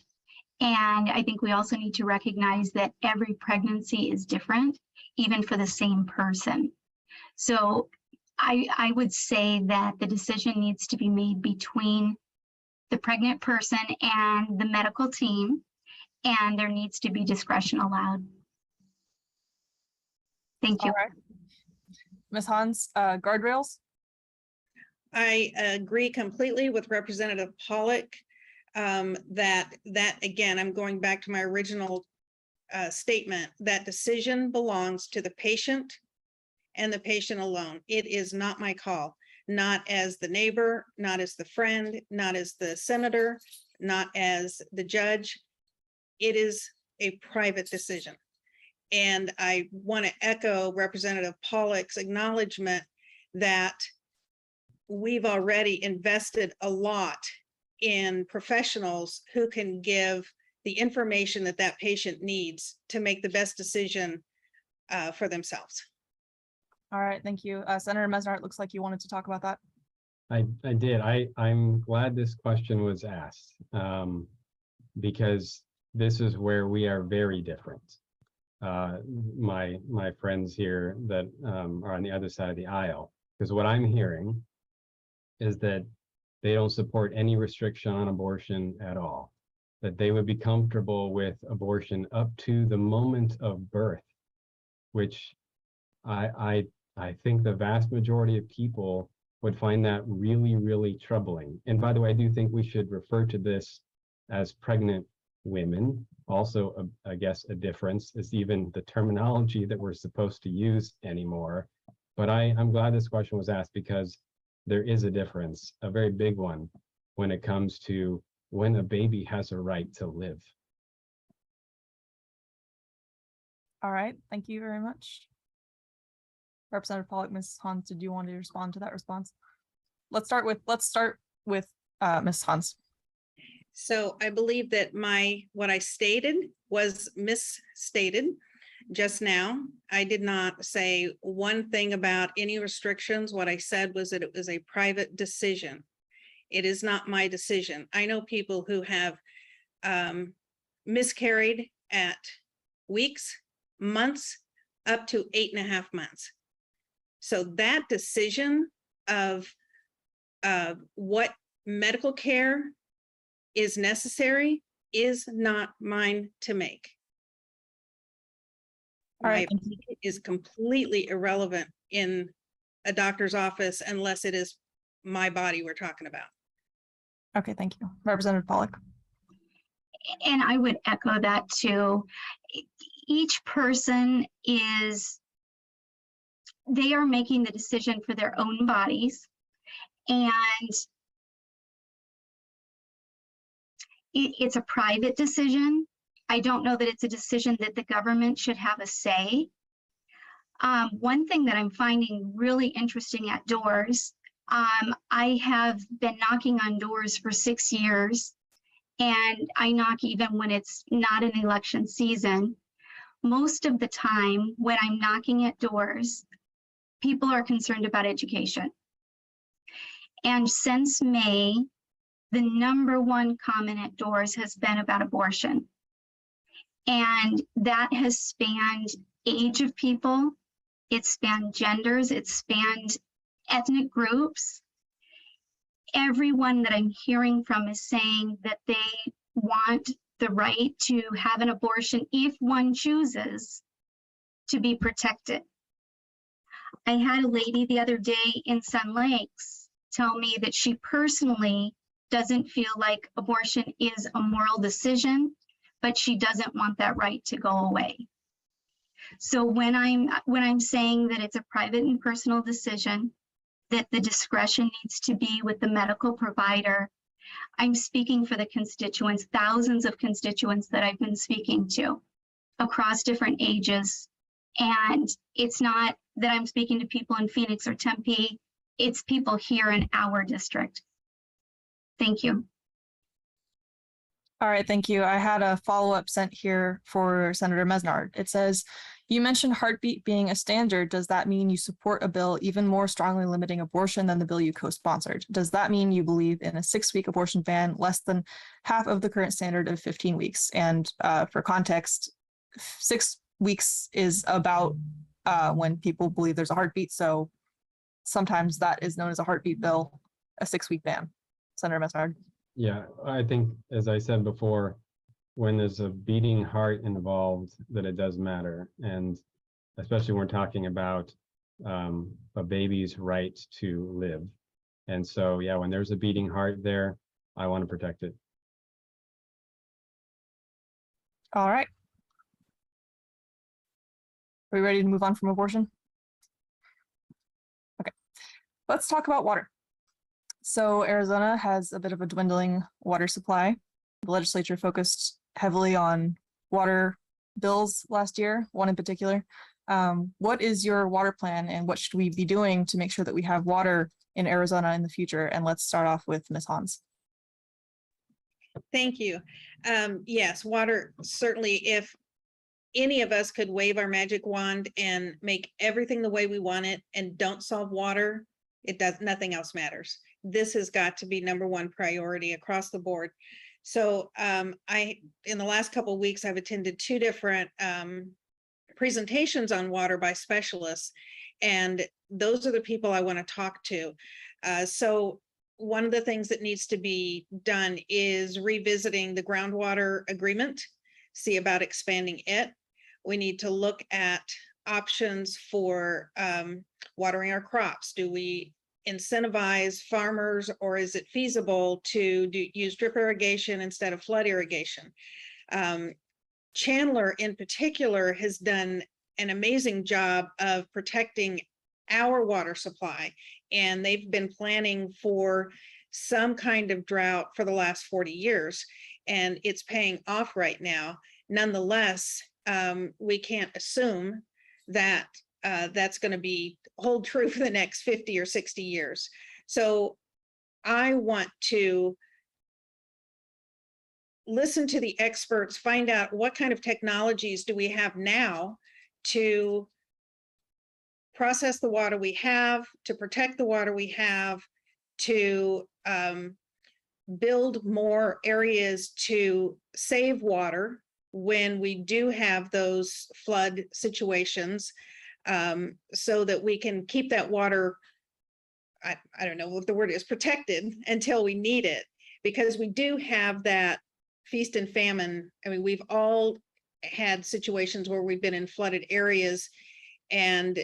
And I think we also need to recognize that every pregnancy is different, even for the same person. So I would say that the decision needs to be made between the pregnant person and the medical team, and there needs to be discretion allowed. Thank you. All right. Ms. Hans, guardrails? I agree completely with Representative Pollock that again, I'm going back to my original statement, that decision belongs to the patient and the patient alone. It is not my call, not as the neighbor, not as the friend, not as the senator, not as the judge. It is a private decision. And I want to echo Representative Pollock's acknowledgement that we've already invested a lot in professionals who can give the information that that patient needs to make the best decision for themselves. All right, thank you. Senator Mesnard, it looks like you wanted to talk about that. I did. I'm glad this question was asked because this is where we are very different. My friends here that are on the other side of the aisle, because what I'm hearing is that they don't support any restriction on abortion at all, that they would be comfortable with abortion up to the moment of birth, which I think the vast majority of people would find that really, really troubling. And by the way, I do think we should refer to this as pregnant women. Also, I guess a difference is even the terminology that we're supposed to use anymore. But I'm glad this question was asked because there is a difference, a very big one, when it comes to when a baby has a right to live. All right, thank you very much. Representative Pollock, Ms. Hans, did you want to respond to that response? Let's start with Ms. Hans. So I believe that what I stated was misstated just now. I did not say one thing about any restrictions. What I said was that it was a private decision. It is not my decision. I know people who have miscarried at weeks, months, up to 8.5 months. So that decision of what medical care is necessary is not mine to make. All right, My opinion is completely irrelevant in a doctor's office unless it is my body we're talking about. okay, thank you. Representative Pollock. And I would echo that too. Each person they are making the decision for their own bodies, and it's a private decision. I don't know that it's a decision that the government should have a say. One thing that I'm finding really interesting at doors, I have been knocking on doors for 6 years, and I knock even when it's not an election season. Most of the time when I'm knocking at doors, people are concerned about education. And since May, the #1 comment at doors has been about abortion. And that has spanned age of people, it's spanned genders, it's spanned ethnic groups. Everyone that I'm hearing from is saying that they want the right to have an abortion if one chooses to be protected. I had a lady the other day in Sun Lakes tell me that she personally doesn't feel like abortion is a moral decision, but she doesn't want that right to go away. So when I'm saying that it's a private and personal decision, that the discretion needs to be with the medical provider, I'm speaking for the constituents, thousands of constituents that I've been speaking to across different ages. And it's not that I'm speaking to people in Phoenix or Tempe, it's people here in our district. Thank you. All right, thank you. I had a follow-up sent here for Senator Mesnard. It says, you mentioned heartbeat being a standard. Does that mean you support a bill even more strongly limiting abortion than the bill you co-sponsored? Does that mean you believe in a 6-week abortion ban, less than half of the current standard of 15 weeks? And for context, 6 weeks is about when people believe there's a heartbeat. So sometimes that is known as a heartbeat bill, a 6-week ban. Senator Mesnard. Yeah, I think, as I said before, when there's a beating heart involved, that it does matter. And especially when we're talking about a baby's right to live. And so, yeah, when there's a beating heart there, I want to protect it. All right. Are we ready to move on from abortion? Okay, let's talk about water. So Arizona has a bit of a dwindling water supply. The legislature focused heavily on water bills last year, one in particular. What is your water plan and what should we be doing to make sure that we have water in Arizona in the future? And let's start off with Ms. Hans. Thank you. Yes, water, certainly, if any of us could wave our magic wand and make everything the way we want it and don't solve water, nothing else matters. This has got to be #1 priority across the board. So in the last couple of weeks, I've attended 2 different presentations on water by specialists, and those are the people I want to talk to. So one of the things that needs to be done is revisiting the groundwater agreement, see about expanding it. We need to look at options for watering our crops. Do we incentivize farmers, or is it feasible to use drip irrigation instead of flood irrigation? Chandler in particular has done an amazing job of protecting our water supply, and they've been planning for some kind of drought for the last 40 years, and it's paying off right now. Nonetheless, we can't assume that that's going to hold true for the next 50 or 60 years. So I want to listen to the experts, find out what kind of technologies do we have now to process the water we have, to protect the water we have, to build more areas to save water when we do have those flood situations, so that we can keep that water, I don't know what the word is, protected until we need it, because we do have that feast and famine. I mean, we've all had situations where we've been in flooded areas and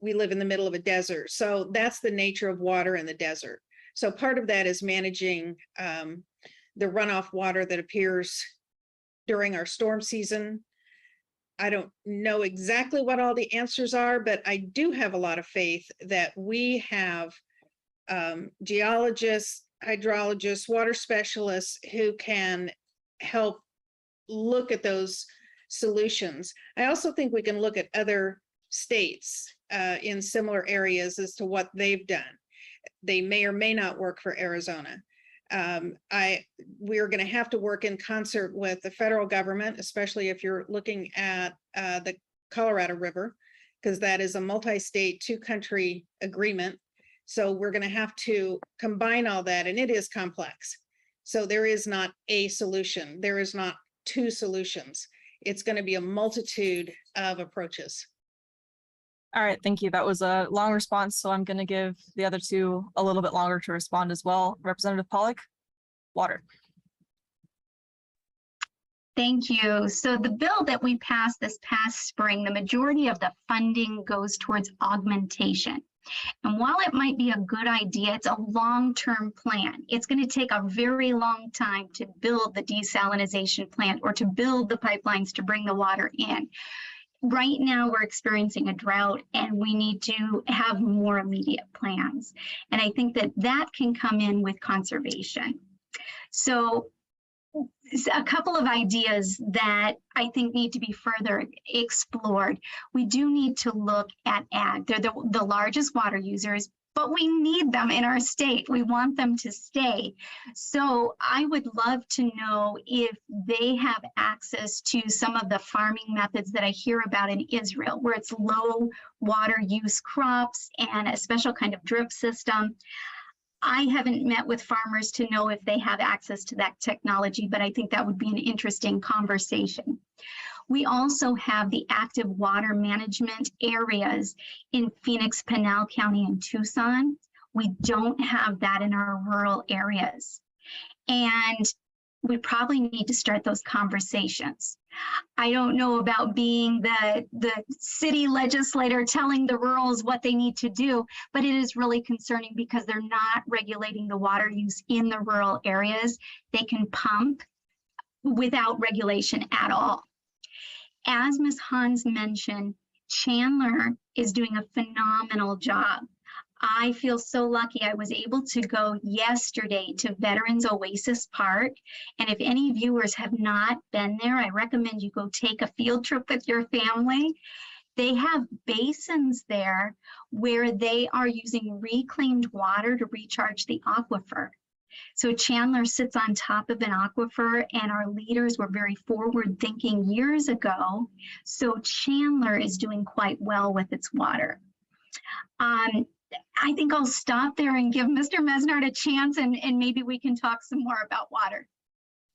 we live in the middle of a desert. So that's the nature of water in the desert. So part of that is managing the runoff water that appears during our storm season. I don't know exactly what all the answers are, but I do have a lot of faith that we have geologists, hydrologists, water specialists who can help look at those solutions. I also think we can look at other states in similar areas as to what they've done. They may or may not work for Arizona. We're going to have to work in concert with the federal government, especially if you're looking at the Colorado River, because that is a multi-state, 2-country agreement. So we're going to have to combine all that, and it is complex. So there is not a solution. There is not 2 solutions. It's going to be a multitude of approaches. All right, thank you. That was a long response, so I'm going to give the other 2 a little bit longer to respond as well. Representative Pollock, water. Thank you. So the bill that we passed this past spring, the majority of the funding goes towards augmentation. And while it might be a good idea, it's a long-term plan. It's going to take a very long time to build the desalination plant or to build the pipelines to bring the water in. right now we're experiencing a drought and we need to have more immediate plans. And I think that that can come in with conservation. So a couple of ideas that I think need to be further explored. We do need to look at ag. They're the largest water users, but we need them in our state. We want them to stay. So I would love to know if they have access to some of the farming methods that I hear about in Israel, where it's low water use crops and a special kind of drip system. I haven't met with farmers to know if they have access to that technology, but I think that would be an interesting conversation. We also have the active water management areas in Phoenix, Pinal County, and Tucson. We don't have that in our rural areas. And we probably need to start those conversations. I don't know about being the city legislator telling the rurals what they need to do, but it is really concerning because they're not regulating the water use in the rural areas. They can pump without regulation at all. As Ms. Hans mentioned, Chandler is doing a phenomenal job. I feel so lucky I was able to go yesterday to Veterans Oasis Park. And if any viewers have not been there, I recommend you go take a field trip with your family. They have basins there where they are using reclaimed water to recharge the aquifer. So Chandler sits on top of an aquifer, and our leaders were very forward thinking years ago. So Chandler is doing quite well with its water. I think I'll stop there and give Mr. Mesnard a chance, and maybe we can talk some more about water.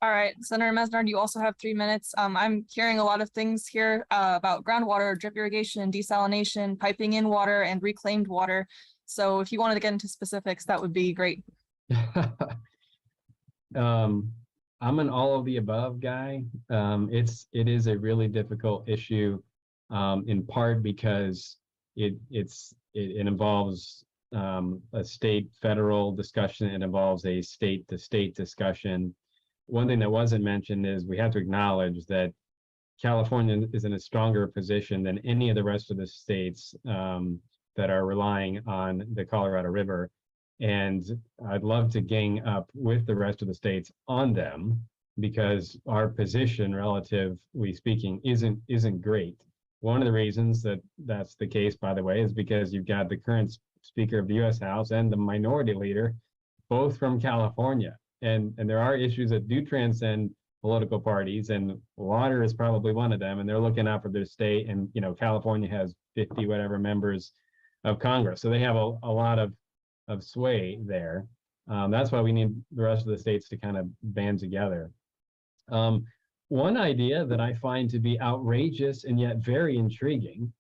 All right, Senator Mesnard, you also have 3 minutes. I'm hearing a lot of things here about groundwater, drip irrigation, desalination, piping in water, and reclaimed water. So if you wanted to get into specifics, that would be great. I'm an all of the above guy. It is a really difficult issue, in part because it involves a state federal discussion. It involves a state to state discussion. One thing that wasn't mentioned is we have to acknowledge that California is in a stronger position than any of the rest of the states that are relying on the Colorado River. And I'd love to gang up with the rest of the states on them, because our position, relatively speaking, isn't great. One of the reasons that that's the case, by the way, is because you've got the current Speaker of the U.S. House and the Minority Leader, both from California. And there are issues that do transcend political parties, and water is probably one of them. And they're looking out for their state. And, you know, California has 50 whatever members of Congress. So they have a lot of sway there. That's why we need the rest of the states to kind of band together. One idea that I find to be outrageous and yet very intriguing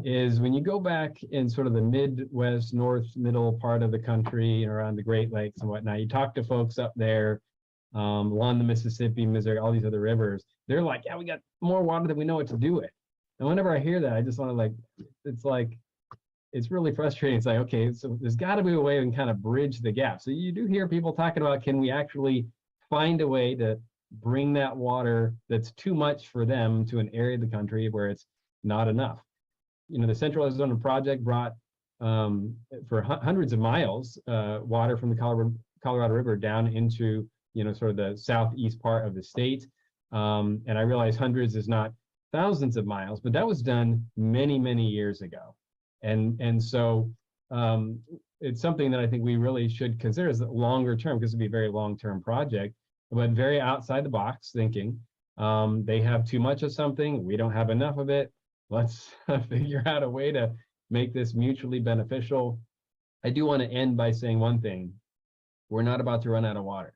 is when you go back in sort of the Midwest, middle part of the country, around the Great Lakes and whatnot, you talk to folks up there along the Mississippi, Missouri, all these other rivers, they're like, yeah, we got more water than we know what to do with. And whenever I hear that, I just want to it's really frustrating. It's like, okay, so there's got to be a way we can kind of bridge the gap. So you do hear people talking about, can we actually find a way to bring that water that's too much for them to an area of the country where it's not enough? You know, the Central Arizona Project brought for hundreds of miles water from the Colorado River down into, you know, sort of the southeast part of the state. And I realize hundreds is not thousands of miles, but that was done many, many years ago. And so it's something that I think we really should consider as longer term, because it'd be a very long-term project, but very outside the box thinking. They have too much of something, we don't have enough of it. Let's figure out a way to make this mutually beneficial. I do want to end by saying one thing. We're not about to run out of water.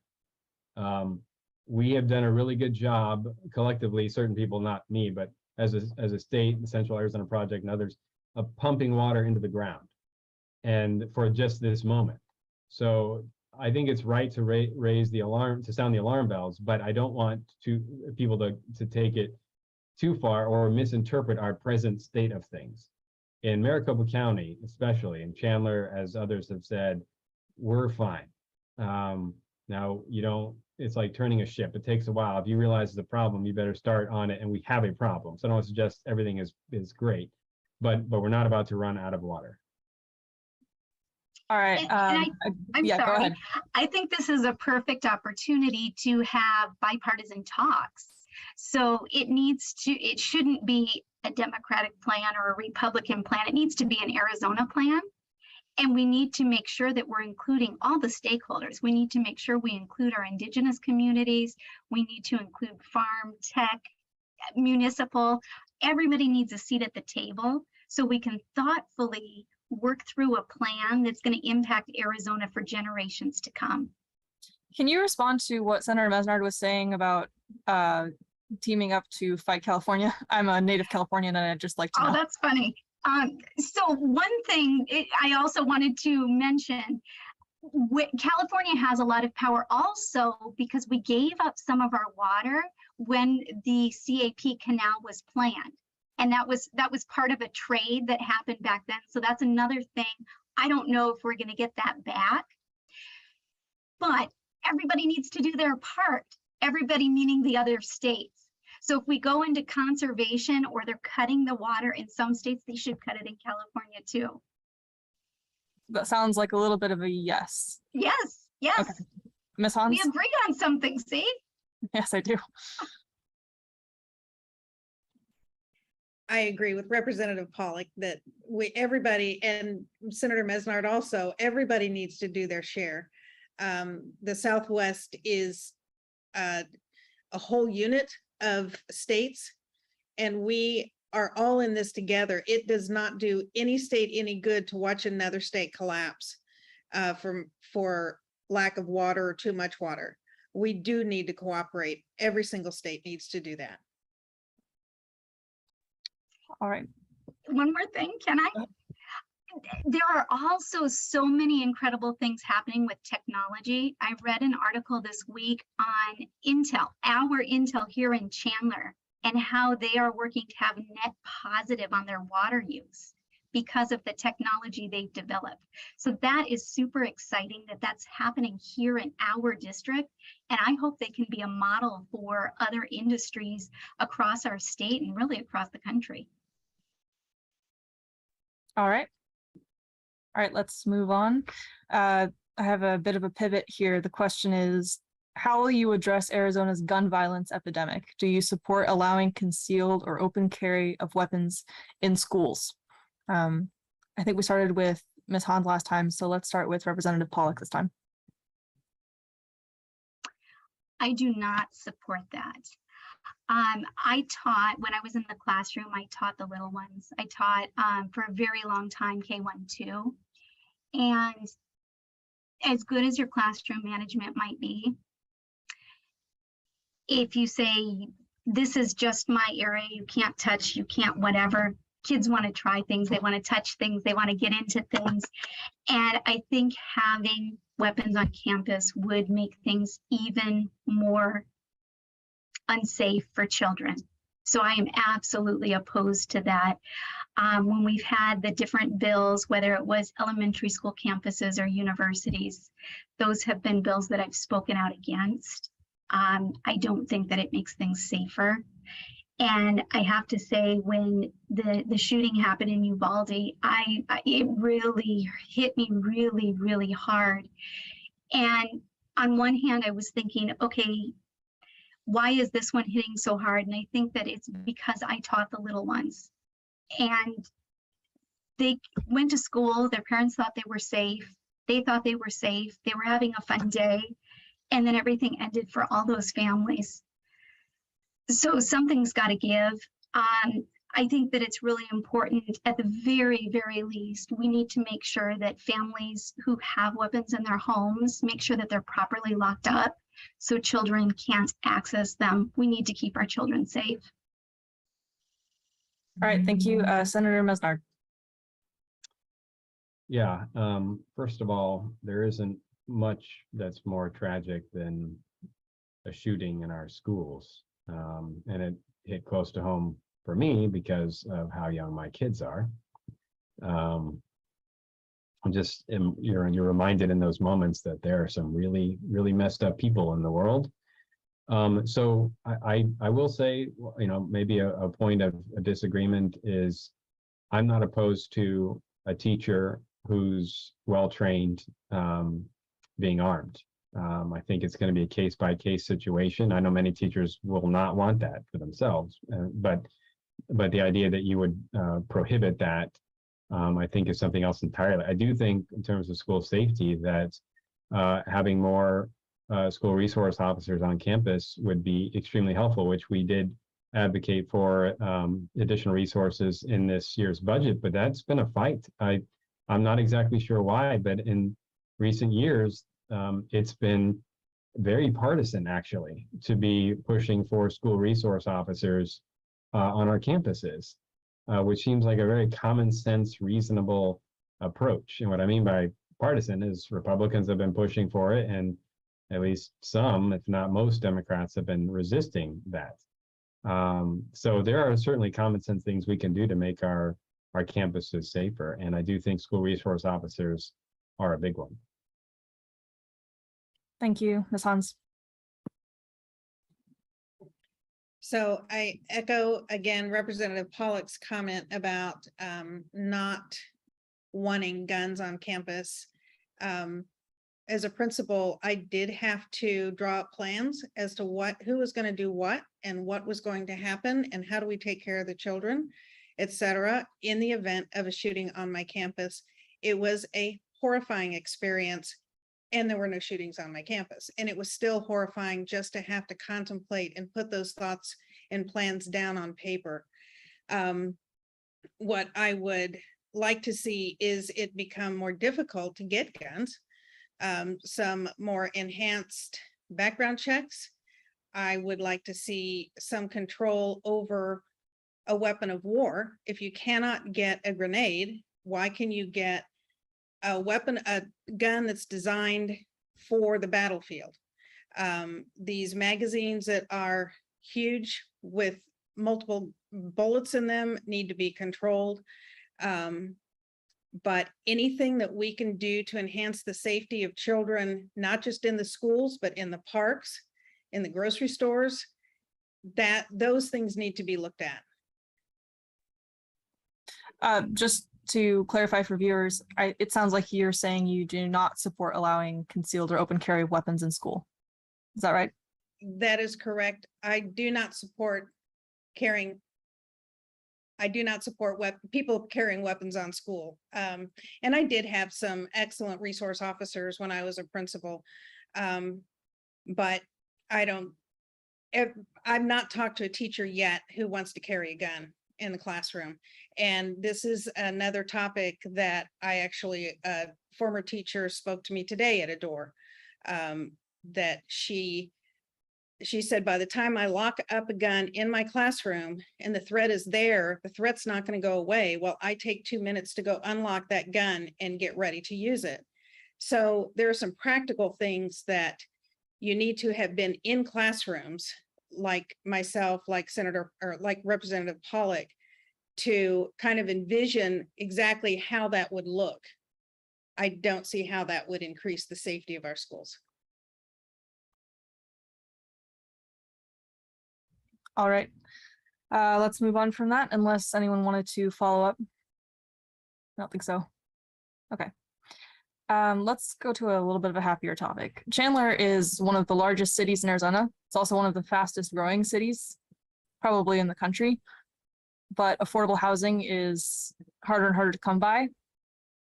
We have done a really good job collectively, certain people, not me, but as a state, the Central Arizona Project and others, of pumping water into the ground, and for just this moment. So I think it's right to raise the alarm, to sound the alarm bells, but I don't want people to take it too far or misinterpret our present state of things. In Maricopa County, especially, and Chandler, as others have said, we're fine. Now, you don't, it's like turning a ship. It takes a while. If you realize the problem, you better start on it, and we have a problem. So I don't suggest everything is great, but we're not about to run out of water. All right. I'm yeah, go sorry. ahead. I think this is a perfect opportunity to have bipartisan talks. So it shouldn't be a Democratic plan or a Republican plan. It needs to be an Arizona plan. And we need to make sure that we're including all the stakeholders. We need to make sure we include our indigenous communities. We need to include farm, tech, municipal. Everybody needs a seat at the table so we can thoughtfully work through a plan that's going to impact Arizona for generations to come. Can you respond to what Senator Mesnard was saying about teaming up to fight California? I'm a native Californian and I'd just like to know. Oh, that's funny. So one thing I also wanted to mention, California has a lot of power also because we gave up some of our water when the CAP canal was planned. And that was part of a trade that happened back then. So that's another thing. I don't know if we're going to get that back, but everybody needs to do their part. Everybody meaning the other states. So if we go into conservation or they're cutting the water in some states, they should cut it in California too. That sounds like a little bit of a yes. Yes, yes. Okay. Ms. Hans? We agree on something, see? Yes, I do. I agree with Representative Pollock that everybody, and Senator Mesnard also, everybody needs to do their share. The Southwest is a whole unit of states, and we are all in this together. It does not do any state any good to watch another state collapse for lack of water or too much water. We do need to cooperate. Every single state needs to do that. All right. One more thing, can I? There are also so many incredible things happening with technology. I read an article this week on Intel, our Intel here in Chandler, and how they are working to have net positive on their water use because of the technology they've developed. So that is super exciting that that's happening here in our district. And I hope they can be a model for other industries across our state and really across the country. All right. All right, let's move on. I have a bit of a pivot here. The question is, how will you address Arizona's gun violence epidemic? Do you support allowing concealed or open carry of weapons in schools? I think we started with Ms. Hans last time, so let's start with Representative Pollock this time. I do not support that. I taught, when I was in the classroom, I taught the little ones. I taught for a very long time, K-1-2. And as good as your classroom management might be, if you say, this is just my area, you can't touch, you can't whatever, kids want to try things, they want to touch things, they want to get into things. And I think having weapons on campus would make things even more unsafe for children. So I am absolutely opposed to that. When we've had the different bills, whether it was elementary school campuses or universities, those have been bills that I've spoken out against. I don't think that it makes things safer. And I have to say, when the shooting happened in Uvalde, it really hit me really, really hard. And on one hand, I was thinking, okay, why is this one hitting so hard? And I think that it's because I taught the little ones. And they went to school, their parents thought they were safe. They thought they were safe. They were having a fun day. And then everything ended for all those families. So something's got to give. I think that it's really important, at the very, very least, we need to make sure that families who have weapons in their homes, make sure that they're properly locked up so children can't access them. We need to keep our children safe. All right, thank you. Senator Mesnard. Yeah, first of all, there isn't much that's more tragic than a shooting in our schools. And it hit close to home for me because of how young my kids are. you're reminded in those moments that there are some really, really messed up people in the world. So I will say, you know, maybe a point of a disagreement is I'm not opposed to a teacher who's well-trained being armed. I think it's going to be a case-by-case situation. I know many teachers will not want that for themselves, but the idea that you would prohibit that, I think, is something else entirely. I do think, in terms of school safety, that having more school resource officers on campus would be extremely helpful, which we did advocate for additional resources in this year's budget, but that's been a fight. I'm not exactly sure why, but in recent years, it's been very partisan, actually, to be pushing for school resource officers on our campuses, which seems like a very common sense, reasonable approach. And what I mean by partisan is Republicans have been pushing for it, and at least some, if not most, Democrats have been resisting that. So there are certainly common sense things we can do to make our campuses safer. And I do think school resource officers are a big one. Thank you, Ms. Hans. So I echo again Representative Pollock's comment about not wanting guns on campus. As a principal, I did have to draw up plans as to who was going to do what and what was going to happen and how do we take care of the children, etc. in the event of a shooting on my campus. It was a horrifying experience, and there were no shootings on my campus. And it was still horrifying just to have to contemplate and put those thoughts and plans down on paper. What I would like to see is it become more difficult to get guns. Some more enhanced background checks. I would like to see some control over a weapon of war. If you cannot get a grenade, why can you get a gun that's designed for the battlefield? These magazines that are huge with multiple bullets in them need to be controlled. But anything that we can do to enhance the safety of children, not just in the schools, but in the parks, in the grocery stores, those things need to be looked at. Just to clarify for viewers, it sounds like you're saying you do not support allowing concealed or open carry of weapons in school. Is that right? That is correct. I do not support people carrying weapons on school. And I did have some excellent resource officers when I was a principal. But I've not talked to a teacher yet who wants to carry a gun in the classroom. And this is another topic that a former teacher spoke to me today at a door, that she said, by the time I lock up a gun in my classroom and the threat is there, the threat's not going to go away. Well, I take 2 minutes to go unlock that gun and get ready to use it. So there are some practical things that you need to have been in classrooms, like myself, like Representative Pollock, to kind of envision exactly how that would look. I don't see how that would increase the safety of our schools. All right, let's move on from that unless anyone wanted to follow up. I don't think so. Okay. Let's go to a little bit of a happier topic. Chandler is one of the largest cities in Arizona. It's also one of the fastest growing cities, probably in the country. But affordable housing is harder and harder to come by.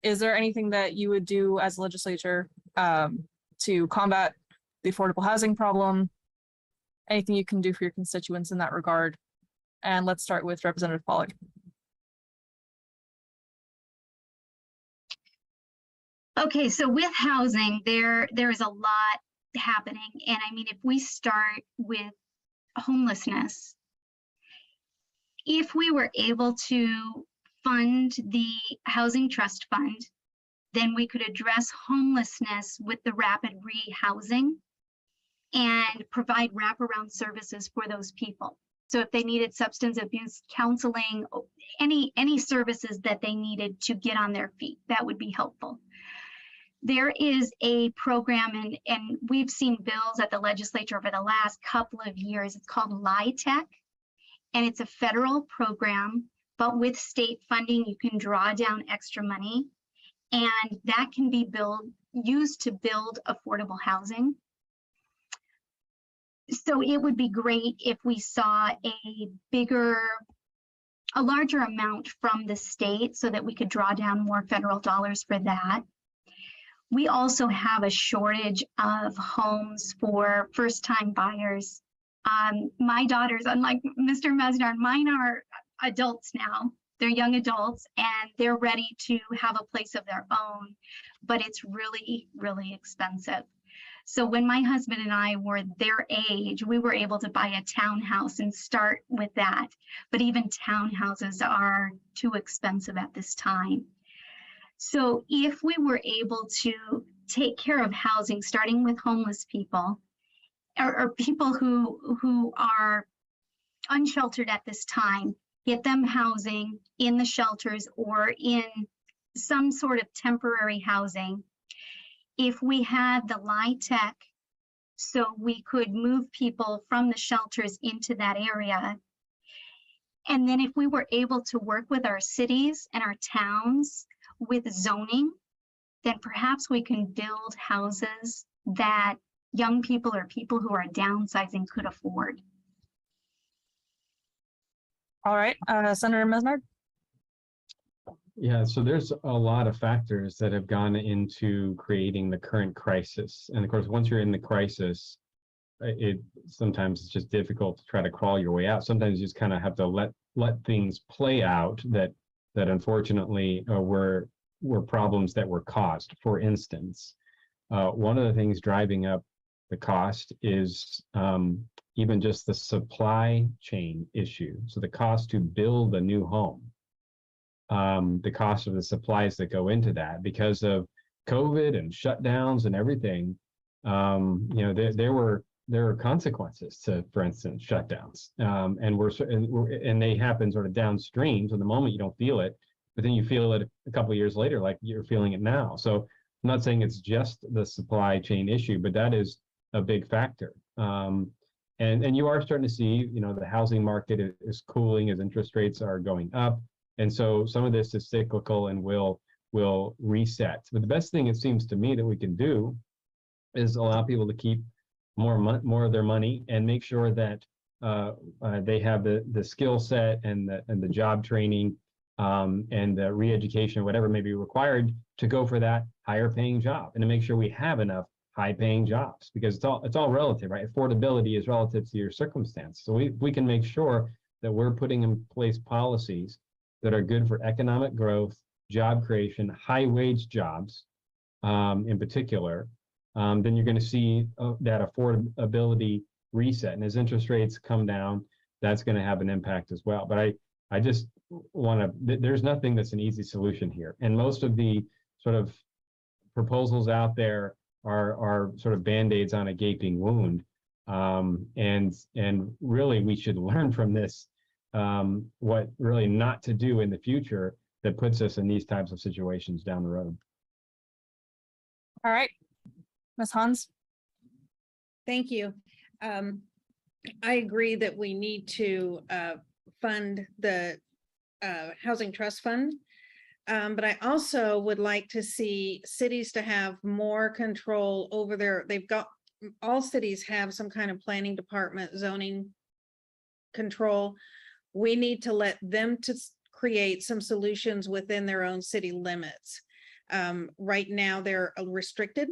Is there anything that you would do as a legislature to combat the affordable housing problem? Anything you can do for your constituents in that regard? And let's start with Representative Pollock. Okay, so with housing, there is a lot happening. And I mean, if we start with homelessness, if we were able to fund the Housing Trust Fund, then we could address homelessness with the rapid rehousing and provide wraparound services for those people. So if they needed substance abuse counseling, any services that they needed to get on their feet, that would be helpful. There is a program, and we've seen bills at the legislature over the last couple of years. It's called LIHTC, and it's a federal program, but with state funding, you can draw down extra money, and that can be used to build affordable housing. So it would be great if we saw a larger amount from the state so that we could draw down more federal dollars for that. We also have a shortage of homes for first-time buyers. My daughters, unlike Mr. Mesnard, mine are adults now. They're young adults and they're ready to have a place of their own, but it's really, really expensive. So when my husband and I were their age, we were able to buy a townhouse and start with that. But even townhouses are too expensive at this time. So if we were able to take care of housing, starting with homeless people or people who are unsheltered at this time, get them housing in the shelters or in some sort of temporary housing. If we had the LIHTC, so we could move people from the shelters into that area. And then if we were able to work with our cities and our towns with zoning, then perhaps we can build houses that young people or people who are downsizing could afford. All right, Senator Mesnard. Yeah, so there's a lot of factors that have gone into creating the current crisis. And of course, once you're in the crisis, sometimes it's just difficult to try to crawl your way out. Sometimes you just kind of have to let things play out that unfortunately were problems that were caused. For instance, one of the things driving up the cost is even just the supply chain issue. So the cost to build a new home. The cost of the supplies that go into that because of COVID and shutdowns and everything. There were consequences to, for instance, shutdowns, and they happen sort of downstream. So the moment you don't feel it, but then you feel it a couple of years later, like you're feeling it now. So I'm not saying it's just the supply chain issue, but that is a big factor. And you are starting to see, the housing market is cooling as interest rates are going up. And so some of this is cyclical and will reset. But the best thing it seems to me that we can do is allow people to keep more of their money and make sure that they have the skill set and the job training and the re-education, whatever may be required to go for that higher paying job, and to make sure we have enough high paying jobs, because it's all relative, right? Affordability is relative to your circumstance. So we can make sure that we're putting in place policies that are good for economic growth, job creation, high wage jobs in particular, then you're going to see that affordability reset. And as interest rates come down, that's going to have an impact as well. But I just there's nothing that's an easy solution here. And most of the sort of proposals out there are sort of Band-Aids on a gaping wound. And really we should learn from this what really not to do in the future that puts us in these types of situations down the road. All right, Ms. Hans. Thank you. I agree that we need to fund the Housing Trust Fund, but I also would like to see cities to have more control over all cities have some kind of planning department, zoning control. We need to let them to create some solutions within their own city limits. Right now they're restricted,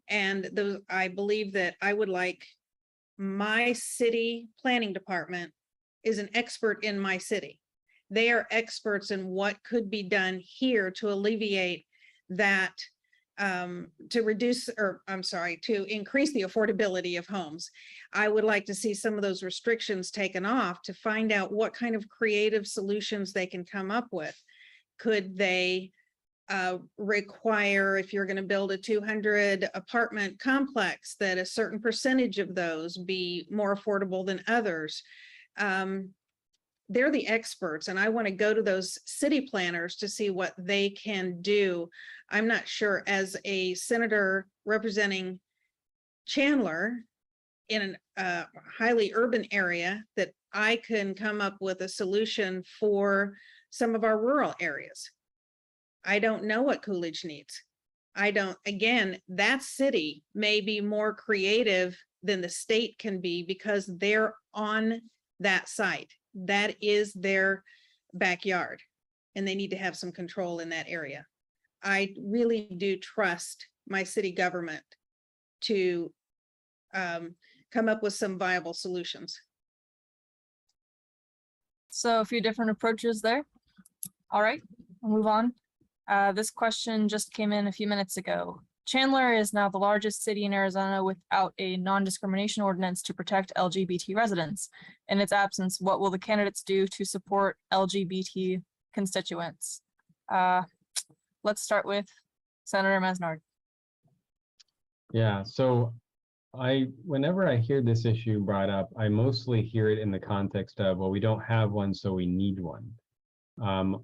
and I believe that I would like my city planning department is an expert in my city. They are experts in what could be done here to alleviate that, to increase the affordability of homes. I would like to see some of those restrictions taken off to find out what kind of creative solutions they can come up with. Could they require, if you're going to build a 200 apartment complex, that a certain percentage of those be more affordable than others? they're the experts, and I want to go to those city planners to see what they can do. I'm not sure, as a senator representing Chandler in a highly urban area, that I can come up with a solution for some of our rural areas. I don't know what Coolidge needs. Again, that city may be more creative than the state can be because they're on that site. That is their backyard, and they need to have some control in that area. I really do trust my city government to come up with some viable solutions. So a few different approaches there. All right, we'll move on. This question just came in a few minutes ago. Chandler is now the largest city in Arizona without a non-discrimination ordinance to protect LGBT residents. In its absence, what will the candidates do to support LGBT constituents? Let's start with Senator Mesnard. Yeah, so whenever I hear this issue brought up, I mostly hear it in the context of, well, we don't have one, so we need one.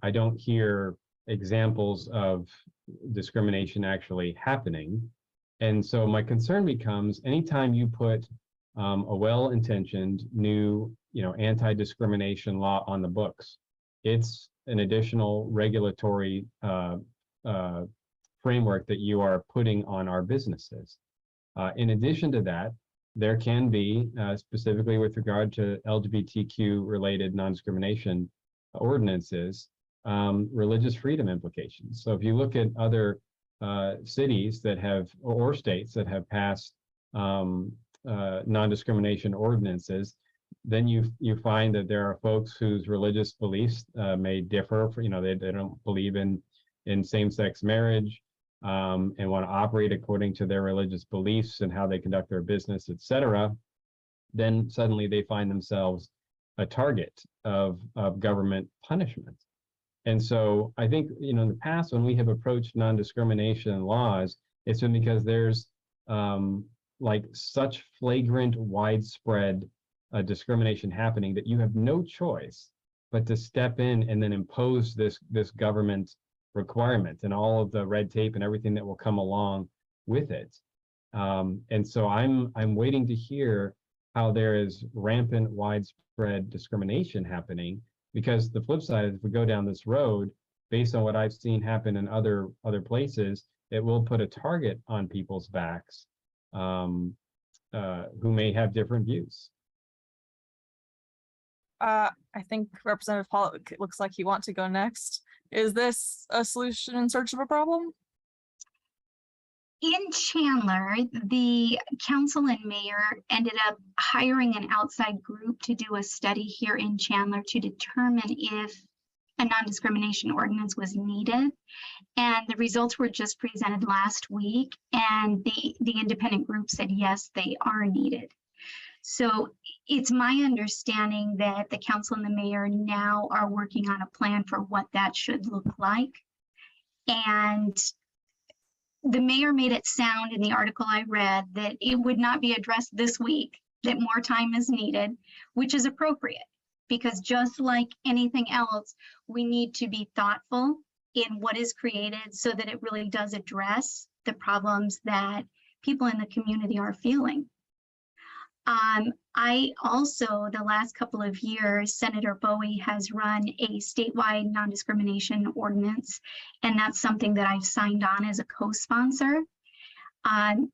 I don't hear examples of discrimination actually happening. And so my concern becomes, anytime you put a well-intentioned new, anti-discrimination law on the books, it's an additional regulatory framework that you are putting on our businesses. In addition to that, there can be, specifically with regard to LGBTQ related non-discrimination ordinances, religious freedom implications. So if you look at other cities that have, or states that have passed non-discrimination ordinances, then you find that there are folks whose religious beliefs may differ. They don't believe in same-sex marriage and want to operate according to their religious beliefs and how they conduct their business, etc. Then suddenly they find themselves a target of government punishment. And so I think, in the past, when we have approached non-discrimination laws, it's been because there's like such flagrant, widespread discrimination happening that you have no choice but to step in and then impose this government requirement and all of the red tape and everything that will come along with it. And so I'm waiting to hear how there is rampant, widespread discrimination happening, because the flip side is, if we go down this road, based on what I've seen happen in other places, it will put a target on people's backs who may have different views. I think Representative Pollock looks like he wants to go next. Is this a solution in search of a problem? In Chandler, the council and mayor ended up hiring an outside group to do a study here in Chandler to determine if a non-discrimination ordinance was needed. And the results were just presented last week, and the independent group said, yes, they are needed. So it's my understanding that the council and the mayor now are working on a plan for what that should look like. And the mayor made it sound in the article I read that it would not be addressed this week, that more time is needed, which is appropriate, because just like anything else, we need to be thoughtful in what is created so that it really does address the problems that people in the community are feeling. I also, the last couple of years, Senator Bowie has run a statewide non-discrimination ordinance, and that's something that I've signed on as a co-sponsor.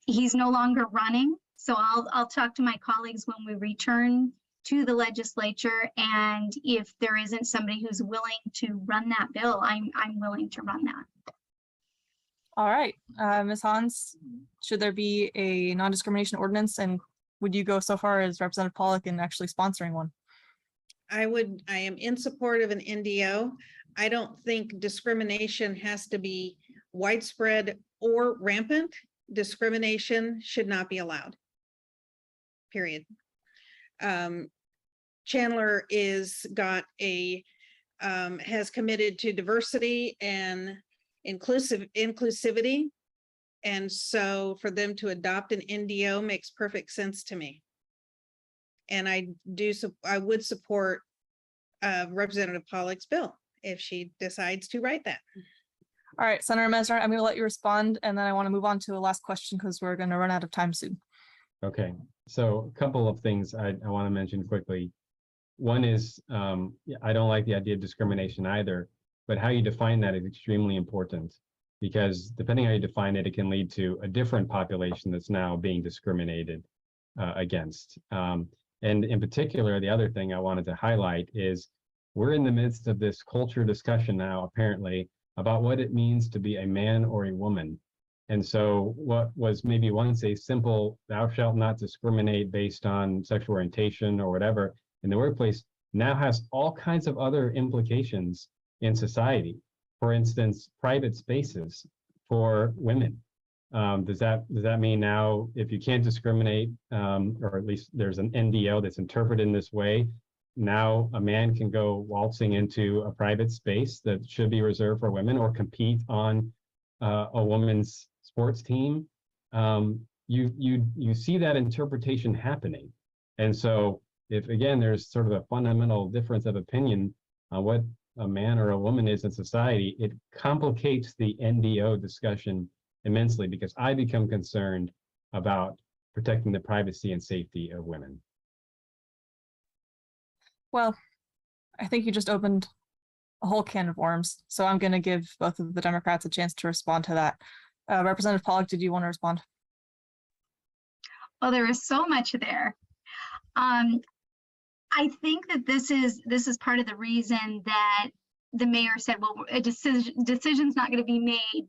He's no longer running, so I'll talk to my colleagues when we return to the legislature, and if there isn't somebody who's willing to run that bill, I'm willing to run that. All right, Ms. Hans, should there be a non-discrimination ordinance, and would you go so far as Representative Pollock in actually sponsoring one? I am in support of an NDO. I don't think discrimination has to be widespread or rampant. Discrimination should not be allowed. Period. Chandler has committed to diversity and inclusivity. And so for them to adopt an NDO makes perfect sense to me. And I would support Representative Pollock's bill if she decides to write that. All right, Senator Mesner, I'm going to let you respond, and then I want to move on to a last question because we're going to run out of time soon. Okay, so a couple of things I want to mention quickly. One is I don't like the idea of discrimination either, but how you define that is extremely important, because depending how you define it, it can lead to a different population that's now being discriminated against. And in particular, the other thing I wanted to highlight is we're in the midst of this culture discussion now, apparently, about what it means to be a man or a woman. And so what was maybe once a simple, thou shalt not discriminate based on sexual orientation or whatever in the workplace now has all kinds of other implications in society. For instance, private spaces for women. Does that mean now if you can't discriminate, or at least there's an NDO that's interpreted in this way, now a man can go waltzing into a private space that should be reserved for women or compete on a woman's sports team? You see that interpretation happening. And so if, again, there's sort of a fundamental difference of opinion on what a man or a woman is in society, it complicates the NDO discussion immensely, because I become concerned about protecting the privacy and safety of women. Well, I think you just opened a whole can of worms. So I'm going to give both of the Democrats a chance to respond to that. Representative Pollock, did you want to respond? Well, there is so much there. I think that this is part of the reason that the mayor said, well, a decision's not going to be made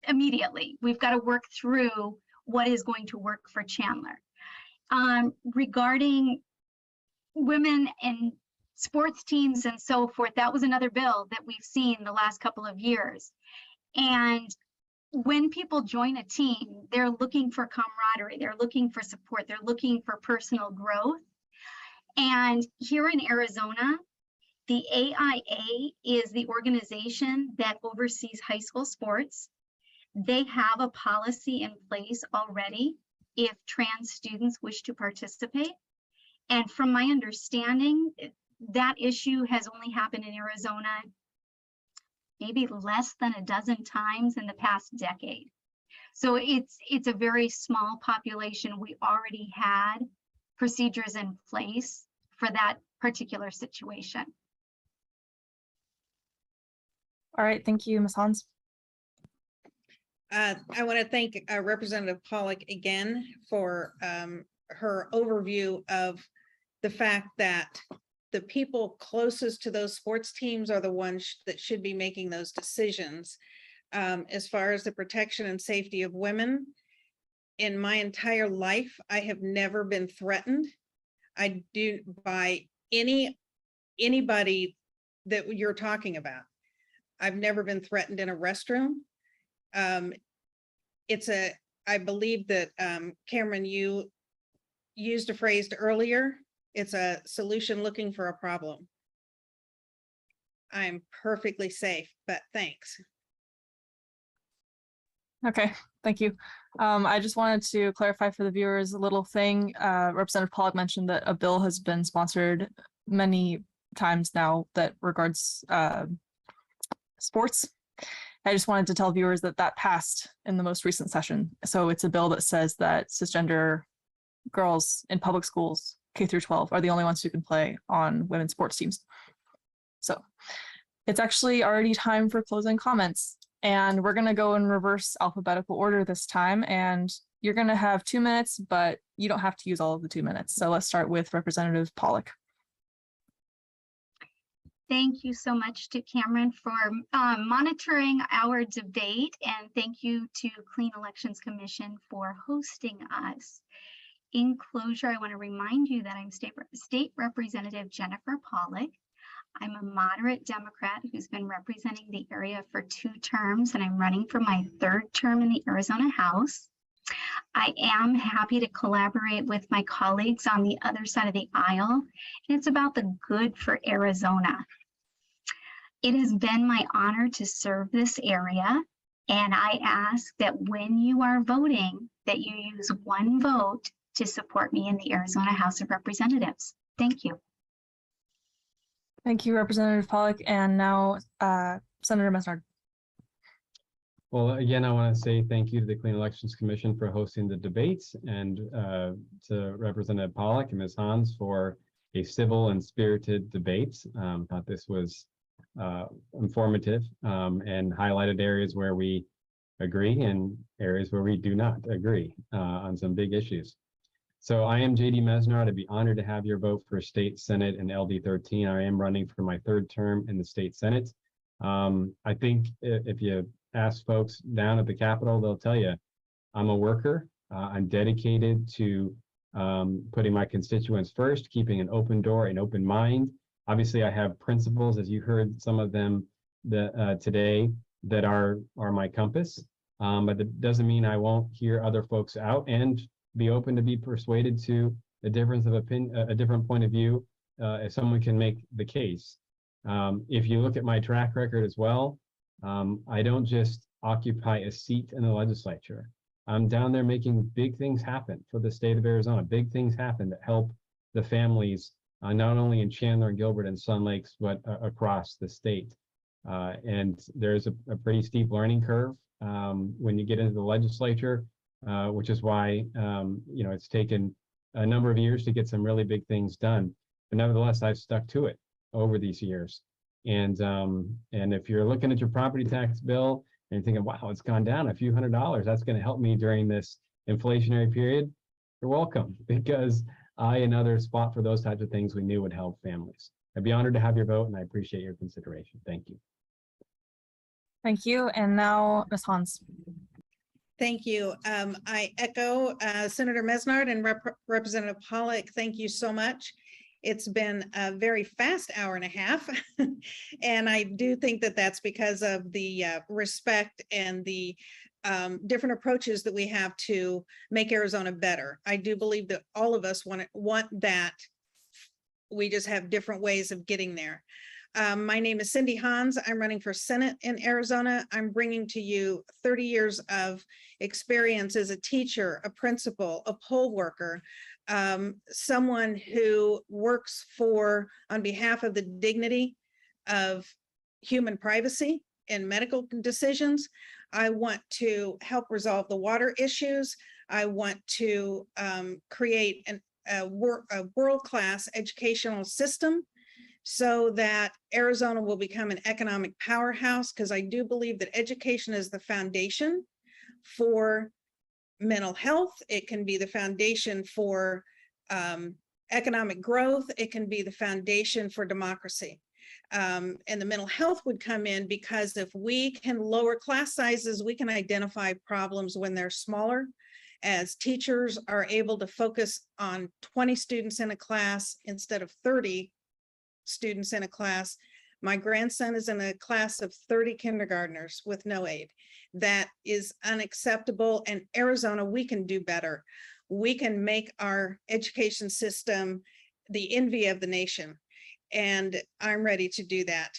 immediately. We've got to work through what is going to work for Chandler. Regarding women and sports teams and so forth, that was another bill that we've seen the last couple of years. And when people join a team, they're looking for camaraderie, they're looking for support, they're looking for personal growth. And here in Arizona, the AIA is the organization that oversees high school sports. They have a policy in place already if trans students wish to participate. And from my understanding, that issue has only happened in Arizona maybe less than a dozen times in the past decade. So it's a very small population. We already had procedures in place for that particular situation. All right, thank you, Ms. Hans. I want to thank Representative Pollock again for her overview of the fact that the people closest to those sports teams are the ones that should be making those decisions. As far as the protection and safety of women, in my entire life, I have never been threatened. I do by anybody that you're talking about. I've never been threatened in a restroom. I believe that Cameron, you used a phrase earlier. It's a solution looking for a problem. I'm perfectly safe, but thanks. Okay, thank you. I just wanted to clarify for the viewers a little thing. Representative Pollock mentioned that a bill has been sponsored many times now that regards sports. I just wanted to tell viewers that that passed in the most recent session. So it's a bill that says that cisgender girls in public schools, K through 12, are the only ones who can play on women's sports teams. So it's actually already time for closing comments. And we're going to go in reverse alphabetical order this time. And you're going to have 2 minutes, but you don't have to use all of the 2 minutes. So let's start with Representative Pollock. Thank you so much to Cameron for monitoring our debate, and thank you to Clean Elections Commission for hosting us. In closure, I want to remind you that I'm State Representative Jennifer Pollock. I'm a moderate Democrat who's been representing the area for 2 terms, and I'm running for my 3rd term in the Arizona House. I am happy to collaborate with my colleagues on the other side of the aisle, and it's about the good for Arizona. It has been my honor to serve this area, and I ask that when you are voting, that you use 1 vote to support me in the Arizona House of Representatives. Thank you. Thank you, Representative Pollock. And now Senator Mesnard. Well, again, I want to say thank you to the Clean Elections Commission for hosting the debates, and to Representative Pollock and Ms. Hans for a civil and spirited debate. Thought this was informative and highlighted areas where we agree and areas where we do not agree on some big issues. So I am JD Mesnard. I'd be honored to have your vote for State Senate and LD 13. I am running for my third term in the State Senate. I think if you ask folks down at the Capitol, they'll tell you I'm a worker. I'm dedicated to putting my constituents first, keeping an open door, an open mind. Obviously, I have principles, as you heard some of them today, that are my compass. But that doesn't mean I won't hear other folks out and be open to be persuaded to a difference of opinion, a different point of view, if someone can make the case. If you look at my track record as well, I don't just occupy a seat in the legislature. I'm down there making big things happen for the state of Arizona, big things happen that help the families, not only in Chandler and Gilbert and Sun Lakes, but across the state. And there's a pretty steep learning curve when you get into the legislature, which is why it's taken a number of years to get some really big things done. But nevertheless, I've stuck to it over these years. And if you're looking at your property tax bill and you're thinking, wow, it's gone down a few $100s, that's going to help me during this inflationary period, you're welcome, because I and others fought for those types of things we knew would help families. I'd be honored to have your vote, and I appreciate your consideration. Thank you. Thank you. And now Ms. Hans. Thank you. I echo Senator Mesnard and Representative Pollock. Thank you so much. It's been a very fast hour and a half. And I do think that that's because of the respect and the different approaches that we have to make Arizona better. I do believe that all of us want that. We just have different ways of getting there. My name is Cindy Hans. I'm running for Senate in Arizona. I'm bringing to you 30 years of experience as a teacher, a principal, a poll worker, someone who works on behalf of the dignity of human privacy in medical decisions. I want to help resolve the water issues. I want to create a world-class educational system so that Arizona will become an economic powerhouse, because I do believe that education is the foundation for mental health. It can be the foundation for economic growth. It can be the foundation for democracy. And the mental health would come in because if we can lower class sizes, we can identify problems when they're smaller. As teachers are able to focus on 20 students in a class instead of 30 students in a class. My grandson is in a class of 30 kindergartners with no aid. That is unacceptable. And Arizona, we can do better. We can make our education system the envy of the nation. And I'm ready to do that.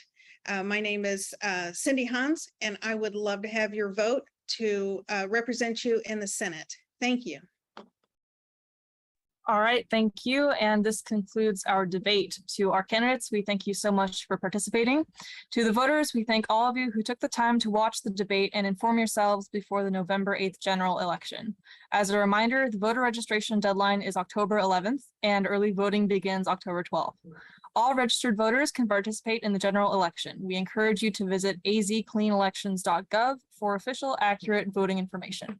My name is Cindy Hans, and I would love to have your vote to represent you in the Senate. Thank you. All right, thank you. And this concludes our debate. To our candidates, we thank you so much for participating. To the voters, we thank all of you who took the time to watch the debate and inform yourselves before the November 8th general election. As a reminder, the voter registration deadline is October 11th and early voting begins October 12th. All registered voters can participate in the general election. We encourage you to visit azcleanelections.gov for official, accurate voting information.